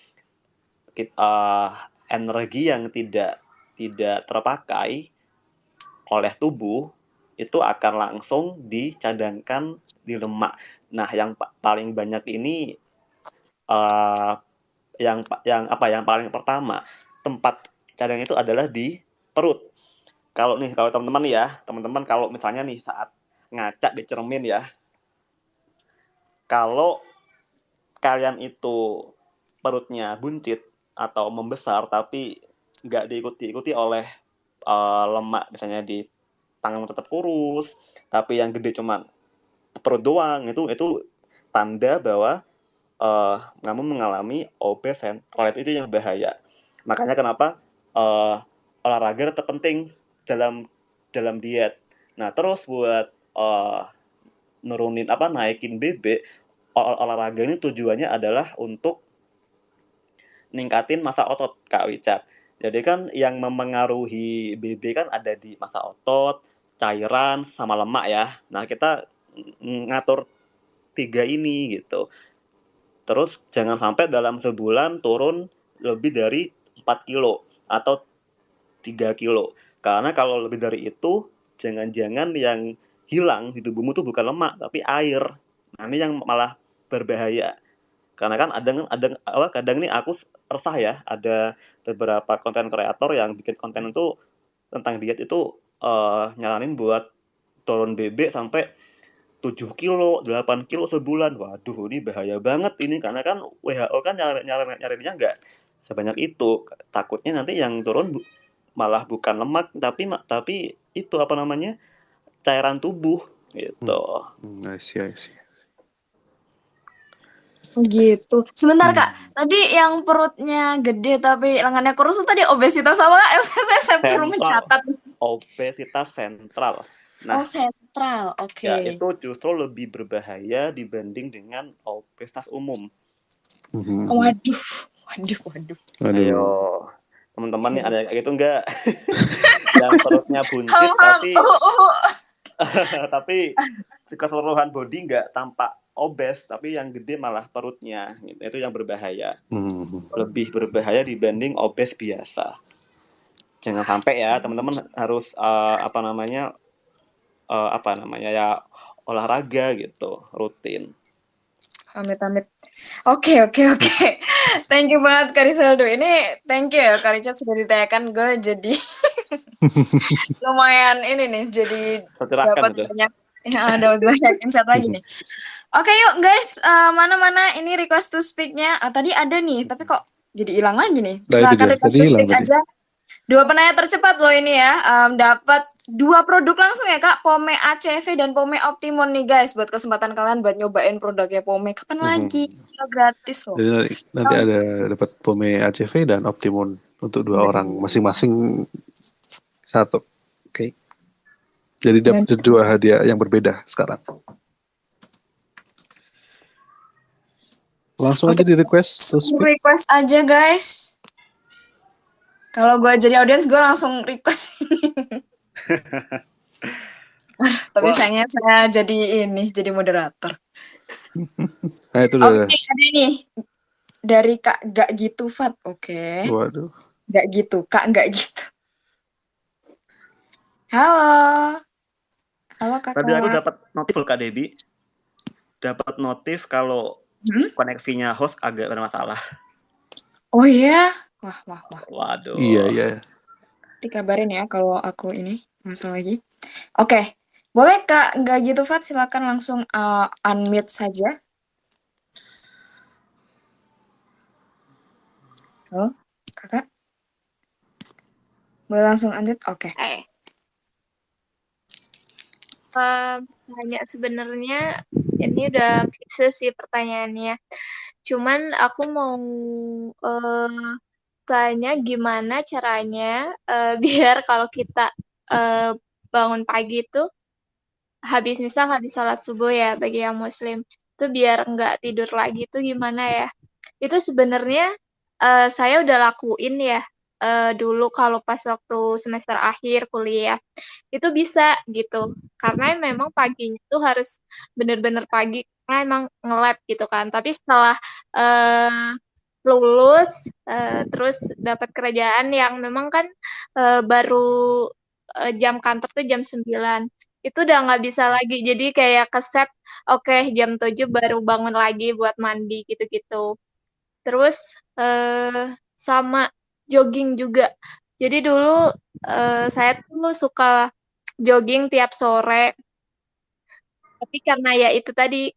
energi yang tidak tidak terpakai oleh tubuh, itu akan langsung dicadangkan di lemak. Nah yang paling banyak ini, eee yang paling pertama tempat cadang itu adalah di perut. Kalau teman-teman kalau misalnya nih saat ngaca di cermin ya, kalau kalian itu perutnya buncit atau membesar tapi nggak diikuti oleh lemak, misalnya di tangan tetap kurus tapi yang gede cuman perut doang, itu tanda bahwa kamu mengalami obes central, itu yang bahaya. Makanya kenapa olahraga tetap penting dalam diet. Nah terus buat naikin BB, olahraga ini tujuannya adalah untuk ningkatin massa otot, Kak Wicak. Jadi kan yang memengaruhi BB kan ada di massa otot, cairan, sama lemak ya. Nah kita ngatur 3 ini gitu. Terus jangan sampai dalam sebulan turun lebih dari 4 kilo atau 3 kilo. Karena kalau lebih dari itu, jangan-jangan yang hilang di tubuhmu tuh bukan lemak, tapi air. Nah ini yang malah berbahaya. Karena kan kadang nih aku resah ya, ada beberapa konten kreator yang bikin konten itu tentang diet itu nyaranin buat turun BB sampai 7 kilo, 8 kilo sebulan. Waduh, ini bahaya banget ini, karena kan WHO kan nyaraninnya nggak sebanyak itu. Takutnya nanti yang turun malah bukan lemak, tapi itu cairan tubuh gitu. I see. Gitu. Sebentar Kak, tadi yang perutnya gede tapi lengannya kurus itu tadi obesitas apa Kak? Saya perlu mencatat. Obesitas sentral. Nah, sentral, oke. Ya, itu justru lebih berbahaya dibanding dengan obesitas umum. Waduh. Ayo, teman-teman nih ada kayak gitu nggak? Yang perutnya buncit tapi keseluruhan body nggak tampak obes, tapi yang gede malah perutnya, gitu. Itu yang berbahaya. Lebih berbahaya dibanding obes biasa. Jangan sampai ya, teman-teman harus olahraga gitu, rutin. Amit. Oke. Thank you banget Kak Rizaldo. Ini thank you ya Kak Richard sudah ditanyakan, gue jadi lumayan ini nih, jadi dapat banyak insight lagi nih. Oke, yuk guys, mana ini request to speak-nya. Tadi ada nih, tapi kok jadi hilang lagi nih. Silakan request to speak aja. 2 penanya tercepat loh ini ya. Dapat 2 produk langsung ya Kak, Pome ACV dan Pome Optimon nih guys, buat kesempatan kalian buat nyobain produknya Pome. Kapan lagi? Gratis loh. Jadi nanti ada dapat Pome ACV dan Optimon untuk 2 orang, masing-masing 1. Oke. Jadi dapat 2 hadiah yang berbeda sekarang. Langsung aja di request to speak. Request aja guys. Kalau gue jadi audiens, gue langsung request. Tapi sayangnya saya jadi moderator. Nah, itu udah. Oke, ada nih dari Kak Gak Gitu Fat. Oke. Waduh. Gak gitu, Kak Gak Gitu. Halo Kak. Tadi aku dapat notif loh Kak Debbie. Dapat notif kalau koneksinya host agak bermasalah. Oh iya? Wah. Waduh. Iya. Dikabarin ya kalau aku ini masalah lagi. Oke. Boleh Kak Gak Gitu Fat, silakan langsung unmute saja. Halo, Kakak? Boleh langsung unmute? Oke. Banyak sebenarnya ini udah klise sih pertanyaannya. Cuman aku mau tanya gimana caranya biar kalau kita bangun pagi itu habis sholat subuh ya bagi yang muslim itu biar nggak tidur lagi tuh gimana ya? Itu sebenarnya saya udah lakuin ya dulu kalau pas waktu semester akhir kuliah itu bisa gitu karena memang paginya tuh harus bener-bener pagi karena emang nge-lab gitu kan, tapi setelah lulus terus dapat kerjaan yang memang kan baru jam kantor tuh jam 9 itu udah nggak bisa lagi, jadi kayak keset oke, jam 7 baru bangun lagi buat mandi gitu-gitu. Terus sama jogging juga. Jadi dulu saya tuh suka jogging tiap sore, tapi karena ya itu tadi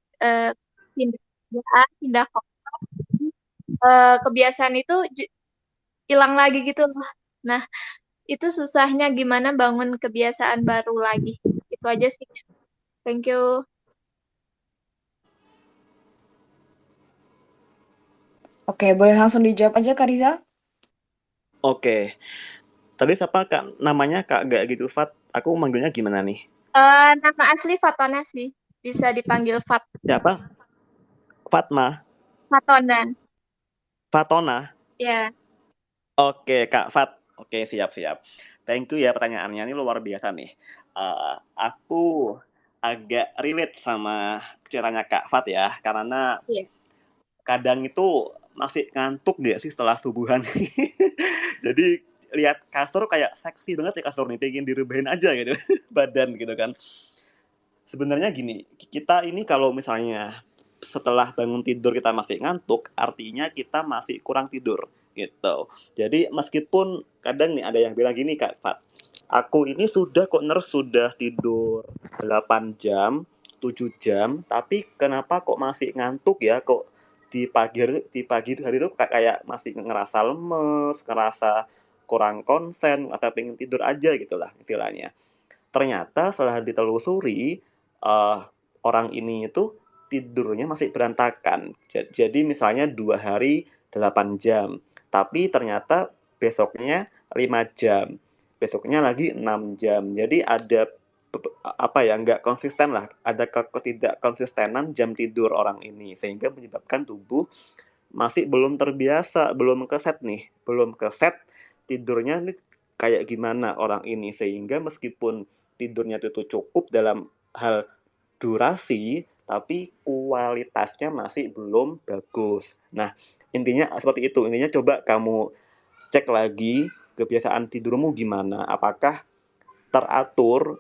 pindah kerjaan, pindah kota, kebiasaan itu hilang lagi gitu loh. Nah, itu susahnya gimana bangun kebiasaan baru lagi. Itu aja sih. Thank you. Oke, boleh langsung dijawab aja Kak Rizal? Oke. Tadi siapa Kak? Namanya Kak gak gitu Fat. Aku manggilnya gimana nih? Nama asli Fatona sih. Bisa dipanggil Fat. Siapa? Fatma. Fatonan. Fatona. Ya. Oke, Kak Fat. Oke, siap-siap. Thank you ya pertanyaannya. Ini luar biasa nih. Aku agak relate sama ceritanya Kak Fat ya. Karena Iya. kadang itu masih ngantuk gak sih setelah subuhan. Jadi lihat kasur kayak seksi banget ya kasur nih. Pengen direbahin aja gitu. Badan gitu kan. Sebenarnya gini, kita ini kalau misalnya setelah bangun tidur kita masih ngantuk, artinya kita masih kurang tidur gitu. Jadi meskipun kadang nih ada yang bilang gini Kak Fat, aku ini sudah kok sudah tidur 8 jam, 7 jam, tapi kenapa kok masih ngantuk ya? Kok di pagi hari itu kayak masih ngerasa lemes, ngerasa kurang konsen, ngerasa pengen tidur aja gitulah istilahnya. Ternyata setelah ditelusuri, orang ini itu tidurnya masih berantakan. Jadi misalnya 2 hari 8 jam, tapi ternyata besoknya 5 jam, besoknya lagi 6 jam. Jadi ada apa ya, nggak konsisten lah, ada ketidakkonsistenan jam tidur orang ini, sehingga menyebabkan tubuh masih belum terbiasa, belum keset nih, belum keset tidurnya nih kayak gimana orang ini, sehingga meskipun tidurnya itu cukup dalam hal durasi, tapi kualitasnya masih belum bagus. Nah, intinya seperti itu. Intinya coba kamu cek lagi kebiasaan tidurmu gimana. Apakah teratur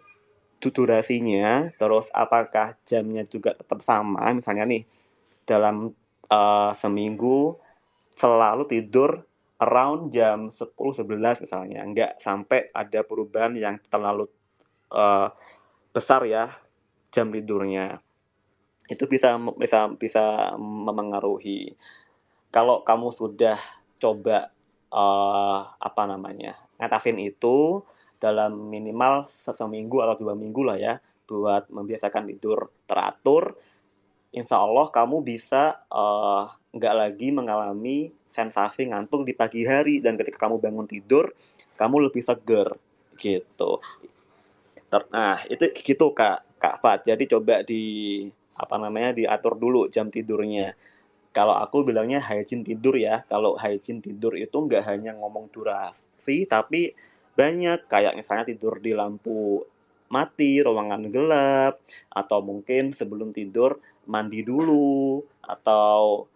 durasinya, terus apakah jamnya juga tetap sama. Misalnya nih, dalam seminggu selalu tidur around jam 10-11 misalnya. Nggak sampai ada perubahan yang terlalu besar ya jam tidurnya. Itu bisa memengaruhi. Kalau kamu sudah coba ngatasin itu dalam minimal seminggu atau 2 minggu lah ya, buat membiasakan tidur teratur, insya Allah kamu bisa nggak lagi mengalami sensasi ngantuk di pagi hari, dan ketika kamu bangun tidur kamu lebih seger gitu. Nah, itu gitu Kak Fat. Jadi coba diatur dulu jam tidurnya. Kalau aku bilangnya hygiene tidur ya. Kalau hygiene tidur itu nggak hanya ngomong durasi, tapi banyak kayak misalnya tidur di lampu mati, ruangan gelap, atau mungkin sebelum tidur mandi dulu, atau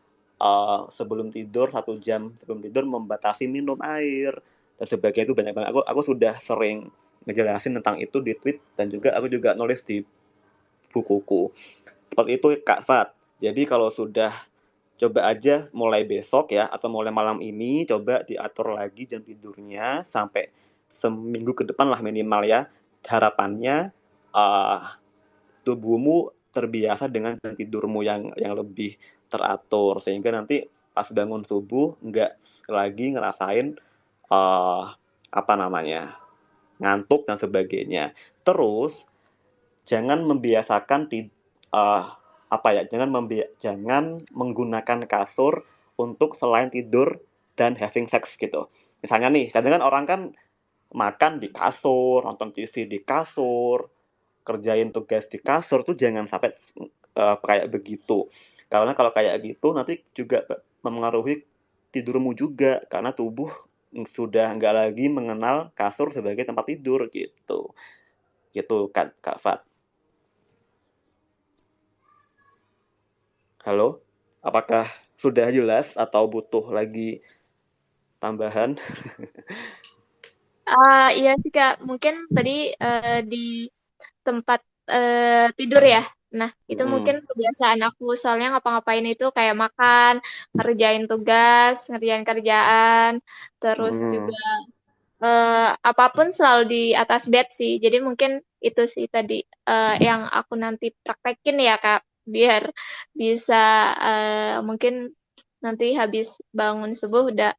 sebelum tidur 1 jam sebelum tidur membatasi minum air dan sebagainya. Itu banyak banget. Aku sudah sering ngejelasin tentang itu di tweet, dan juga aku juga nulis di bukuku. Seperti itu Kak Fat. Jadi kalau sudah, coba aja mulai besok ya, atau mulai malam ini coba diatur lagi jam tidurnya sampai seminggu ke depan lah minimal ya. Harapannya tubuhmu terbiasa dengan jam tidurmu yang lebih teratur, sehingga nanti pas bangun subuh nggak lagi ngerasain ngantuk dan sebagainya. Terus jangan membiasakan jangan menggunakan kasur untuk selain tidur dan having sex gitu. Misalnya nih, kadang kan orang kan makan di kasur, nonton TV di kasur, kerjain tugas di kasur, tuh jangan sampai kayak begitu. Karena kalau kayak gitu nanti juga mempengaruhi tidurmu juga, karena tubuh sudah nggak lagi mengenal kasur sebagai tempat tidur gitu. Gitu Kak Fat. Halo, apakah sudah jelas atau butuh lagi tambahan? Iya sih Kak, mungkin tadi di tempat tidur ya, Nah, itu Mm-mm. mungkin kebiasaan aku, soalnya ngapa-ngapain itu kayak makan, ngerjain tugas, ngerjain kerjaan, terus juga Mm. apapun selalu di atas bed sih. Jadi mungkin itu sih tadi yang aku nanti praktekin ya Kak, biar bisa mungkin nanti habis bangun subuh udah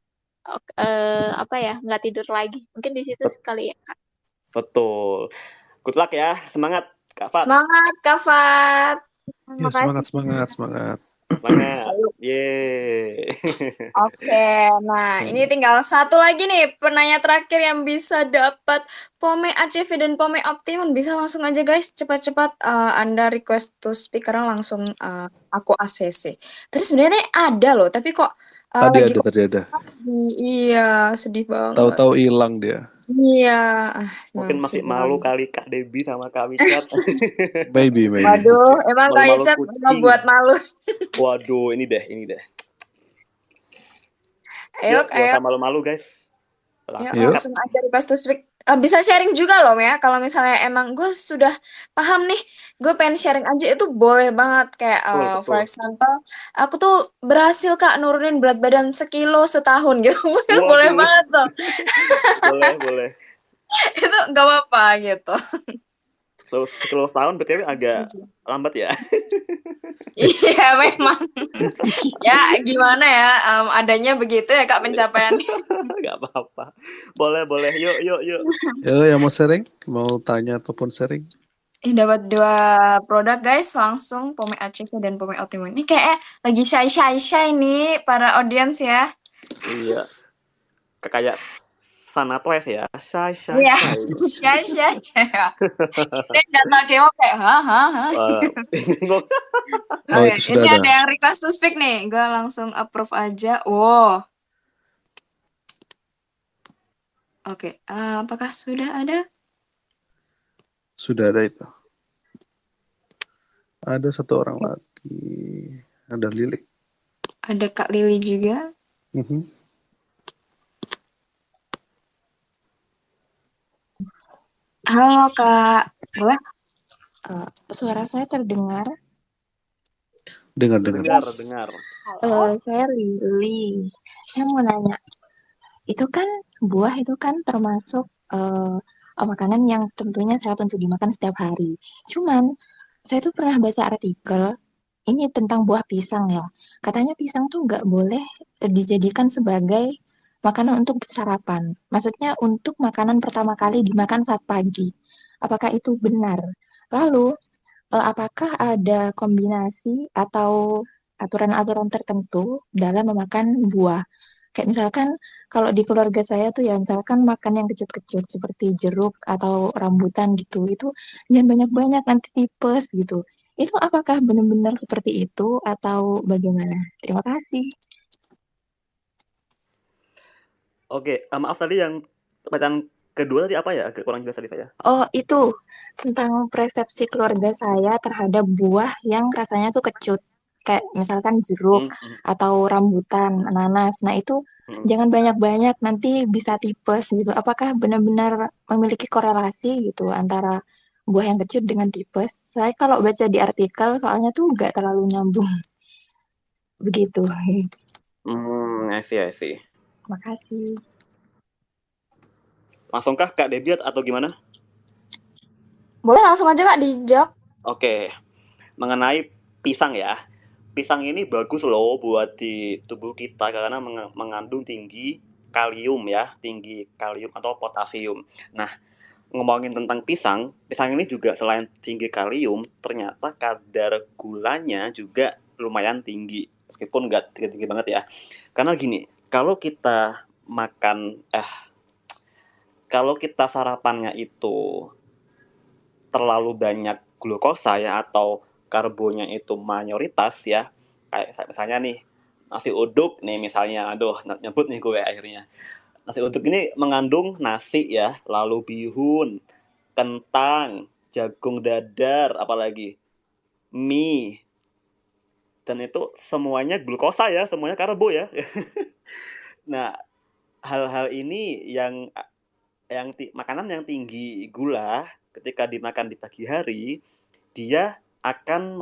apa ya, nggak tidur lagi. Mungkin di situ Bet- sekali ya Kak. Betul. Good luck ya. Semangat, Kak Fat. Semangat Kak Fat. Ya Terima semangat kasih. semangat semangat. Semangat. Salut. Yeay. Oke, nah ini tinggal satu lagi nih penanya terakhir yang bisa dapat Pome ACV dan Pome Optimum. Bisa langsung aja guys, cepat-cepat Anda request to speak karena langsung aku ACC. Terus sebenarnya ada loh, tapi kok lagi kok Tadi ada. iya sedih banget. Tahu-tahu hilang dia. Iya, emang Mungkin masih sedih malu banget. kali Kak Debbie sama Kak Wichat. Maybe. Waduh, emang Kak Malu-malu Icat kucing. buat malu. Waduh, ini deh. Ayo, Yuk, gak usah malu-malu guys. ya Langsung Yuk. chat. langsung aja request to speak. Bisa sharing juga loh ya. Kalau misalnya emang gue sudah paham nih, gue pengen sharing aja itu boleh banget. Kayak for Betul. example, aku tuh berhasil Kak nurunin berat badan 1 kilo setahun gitu. Boleh Waduh. banget tuh. boleh. Itu gak apa-apa gitu. So, 10 tahun BTW agak lambat ya. Iya memang. Ya gimana ya, adanya begitu ya Kak pencapaiannya. Gak apa-apa. Boleh. Yuk. Yo yang mau sharing, mau tanya ataupun sharing. Dapat 2 produk guys, langsung Pome ACV dan Pome Optimum. Ini kayak lagi shy nih para audiens ya. Iya. Kayak Sana Twice ya. Shy. Iya, shy. Ini data demo kayak Bingung. Oh, Oke, itu sudah ini ada. ada yang request to speak nih. Gue langsung approve aja. Wow. Oke, apakah sudah ada? Sudah ada itu. Ada satu orang lagi. Ada Lili. Ada Kak Lili juga. Halo Kak, boleh? Suara saya terdengar. Dengar. Saya Lili. Saya mau nanya, itu kan buah itu kan termasuk makanan yang tentunya sehat untuk dimakan setiap hari. Cuman saya tuh pernah baca artikel ini tentang buah pisang ya. Katanya pisang tuh nggak boleh dijadikan sebagai makanan untuk sarapan. Maksudnya untuk makanan pertama kali dimakan saat pagi. Apakah itu benar? Lalu apakah ada kombinasi atau aturan-aturan tertentu dalam memakan buah? Kayak misalkan kalau di keluarga saya tuh ya misalkan makan yang kecut-kecut seperti jeruk atau rambutan gitu, itu jangan banyak-banyak nanti tipes gitu. Itu apakah benar-benar seperti itu atau bagaimana? Terima kasih. Oke, maaf tadi yang pertanyaan kedua tadi apa ya? Agak kurang jelas tadi saya. Oh, itu tentang persepsi keluarga saya terhadap buah yang rasanya tuh kecut. Kayak misalkan jeruk atau rambutan, nanas. Nah, itu jangan banyak-banyak, nanti bisa tipes gitu. Apakah benar-benar memiliki korelasi gitu antara buah yang kecut dengan tipes? Saya kalau baca di artikel, soalnya tuh nggak terlalu nyambung. Begitu. I see. Makasih. Langsungkah Kak Debbie atau gimana? Boleh langsung aja Kak dijawab. Oke, mengenai pisang ya. Pisang ini bagus loh buat di tubuh kita karena mengandung tinggi kalium atau potasium. Nah, ngomongin tentang pisang ini juga selain tinggi kalium, ternyata kadar gulanya juga lumayan tinggi. Meskipun nggak tinggi banget ya. Karena gini, kalau kita sarapannya itu terlalu banyak glukosa ya atau karbonnya itu mayoritas ya, kayak misalnya nih nasi uduk nih misalnya, nyebut nih gue akhirnya. Nasi uduk ini mengandung nasi ya, lalu bihun, kentang, jagung dadar, apalagi mie, dan itu semuanya glukosa ya, semuanya karbo ya. Nah, hal-hal ini yang makanan yang tinggi gula ketika dimakan di pagi hari, dia akan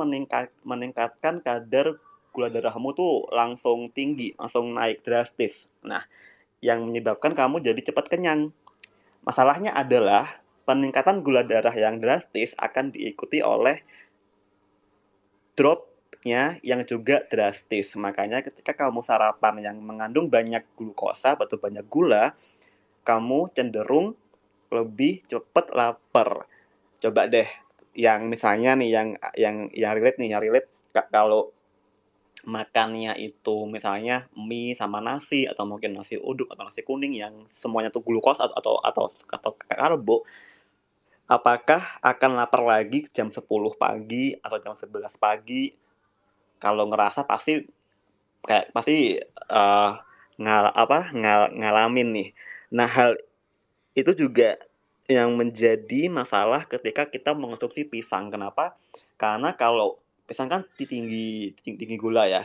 meningkatkan kadar gula darahmu tuh langsung tinggi, langsung naik drastis. Nah, yang menyebabkan kamu jadi cepat kenyang. Masalahnya adalah peningkatan gula darah yang drastis akan diikuti oleh drop-nya yang juga drastis. Makanya ketika kamu sarapan yang mengandung banyak glukosa atau banyak gula, kamu cenderung lebih cepat lapar. Coba deh yang misalnya nih yang relate kalau makannya itu misalnya mie sama nasi atau mungkin nasi uduk atau nasi kuning yang semuanya tuh glukosa atau karbo, apakah akan lapar lagi jam 10 pagi atau jam 11 pagi? Kalau ngerasa pasti ngalamin nih. Nah, hal itu juga yang menjadi masalah ketika kita mengonsumsi pisang. Kenapa? Karena kalau pisang kan tinggi gula ya.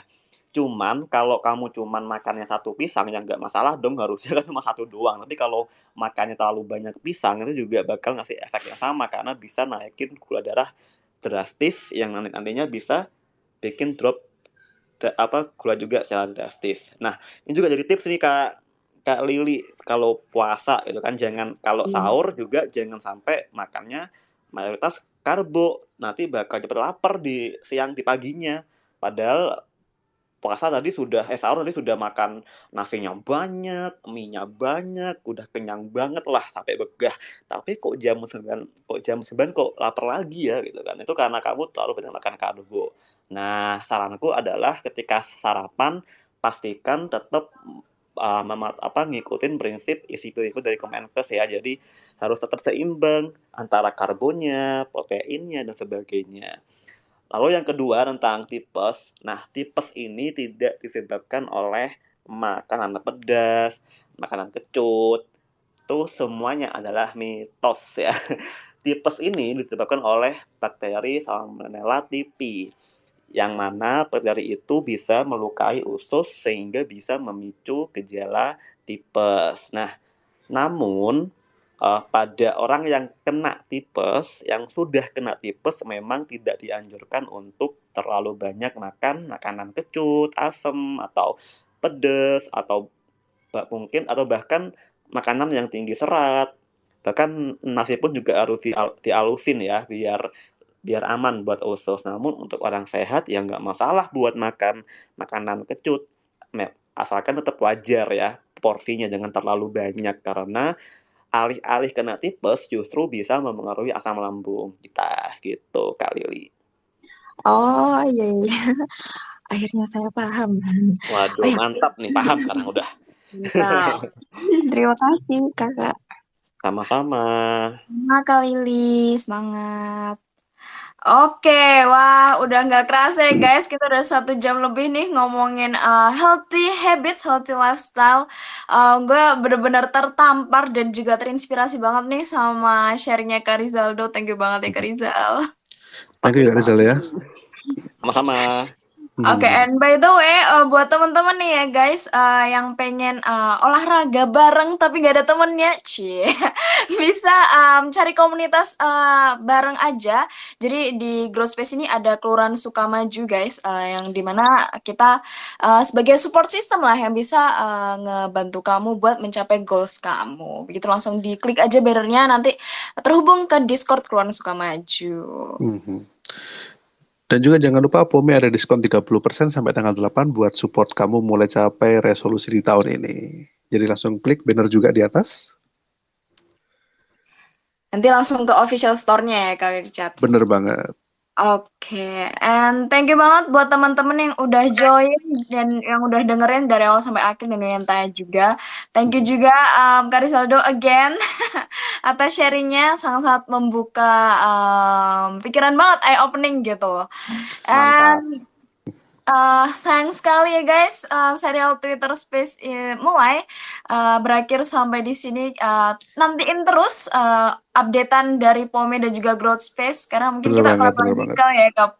Cuman kalau kamu cuman makannya satu pisang ya nggak masalah dong, harusnya kan cuma satu doang. Tapi kalau makannya terlalu banyak pisang itu juga bakal ngasih efek yang sama karena bisa naikin gula darah drastis yang nantinya bisa bikin drop gula juga secara drastis. Nah, ini juga jadi tips nih Kak Lili, kalau puasa itu kan kalau sahur juga jangan sampai makannya mayoritas karbo, nanti bakal cepet lapar di paginya. Padahal sahur tadi sudah makan nasinya banyak, mie-nya banyak, udah kenyang banget lah sampai begah. Tapi kok jam 9 kok lapar lagi ya gitu kan. Itu karena kamu terlalu banyak makan karbo. Nah, saranku adalah ketika sarapan pastikan tetap ngikutin prinsip isi piringku dari Kemenkes ya. Jadi harus tetap seimbang antara karbonya, proteinnya dan sebagainya. Lalu yang kedua tentang tipes. Nah, tipes ini tidak disebabkan oleh makanan pedas, makanan kecut. Itu semuanya adalah mitos ya. Tipes ini disebabkan oleh bakteri Salmonella typhi, yang mana bakteri itu bisa melukai usus sehingga bisa memicu gejala tipes. Nah, namun pada orang yang sudah kena tipes memang tidak dianjurkan untuk terlalu banyak makan makanan kecut, asam atau pedas atau bahkan makanan yang tinggi serat. Bahkan nasi pun juga harus dialusin ya biar aman buat usus. Namun untuk orang sehat ya nggak masalah buat makan makanan kecut, asalkan tetap wajar ya porsinya, jangan terlalu banyak karena alih-alih kena tipes justru bisa mempengaruhi asam lambung kita gitu Kak Lili. Oh iya, iya. Akhirnya saya paham. Waduh, mantap nih, paham sekarang udah. Mantap. Terima kasih kakak. Sama-sama. Semangat Kak Lili, semangat. Oke, wah udah nggak kerasa ya guys, kita udah 1 jam lebih nih ngomongin healthy habits, healthy lifestyle. Gue bener-bener tertampar dan juga terinspirasi banget nih sama sharingnya Kak Rizaldo. Thank you banget ya Kak Rizal. Thank you Kak Rizal ya. Sama-sama. Oke, and by the way, buat teman-teman nih ya guys, yang pengen olahraga bareng tapi gak ada temennya, bisa cari komunitas bareng aja. Jadi di Grow Space ini ada Kelurahan Sukamaju guys, yang dimana kita sebagai support system lah yang bisa ngebantu kamu buat mencapai goals kamu. Begitu langsung diklik aja bannernya, nanti terhubung ke Discord Kelurahan Sukamaju. Dan juga jangan lupa Pome ada diskon 30% sampai tanggal 8 buat support kamu mulai capai resolusi di tahun ini. Jadi langsung klik banner juga di atas. Nanti langsung ke official store-nya ya Kak Richard. Bener banget. Oke, and thank you banget buat teman-teman yang udah join dan yang udah dengerin dari awal sampai akhir dan yang tanya juga. Thank you juga Kak Rizaldo again atas sharingnya, sangat-sangat membuka pikiran banget, eye opening gitu. And sayang sekali ya guys, serial Twitter Space mulai berakhir sampai di sini. Nantiin terus updatean dari Pome dan juga Growth Space karena mungkin kita collab lagi kali ya Kak.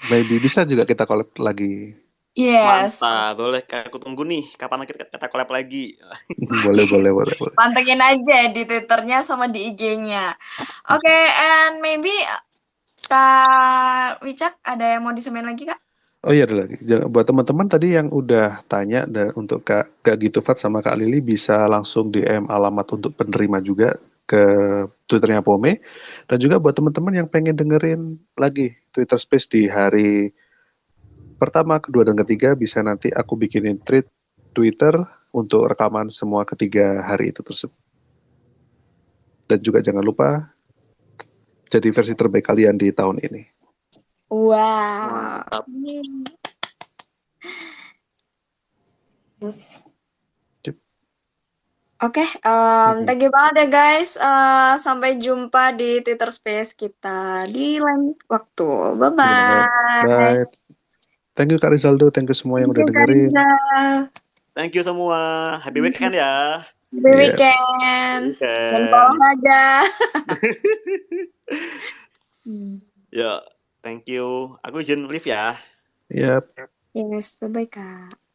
Maybe bisa juga kita collab lagi. Yes. Mantap, boleh aku tunggu nih kapan kita collab lagi. boleh. Pantengin aja di Twitternya sama di IG-nya. Oke, and maybe Kak Wicak, ada yang mau disampaikan lagi, Kak? Oh iya, ada lagi. Buat teman-teman tadi yang udah tanya dan untuk Kak Gitu Fat sama Kak Lili bisa langsung DM alamat untuk penerima juga ke Twitternya Pome. Dan juga buat teman-teman yang pengen dengerin lagi Twitter Space di hari pertama, kedua, dan ketiga, bisa nanti aku bikinin thread Twitter untuk rekaman semua ketiga hari itu tersebut. Dan juga jangan lupa jadi versi terbaik kalian di tahun ini. Wow. Mantap. Oke, thank you banget ya guys. Sampai jumpa di Twitter Space kita di lain waktu. Bener banget. Bye-bye. Bye. Thank you Kak Rizaldo, thank you semua yang Thank udah you, Kak dengerin. Rizal. Thank you semua. Happy weekend ya. Happy Iya. weekend. Jangan lupa Weekend. olahraga. Ya, thank you. Aku izin live ya. Yap. Yes, bye-bye Kak.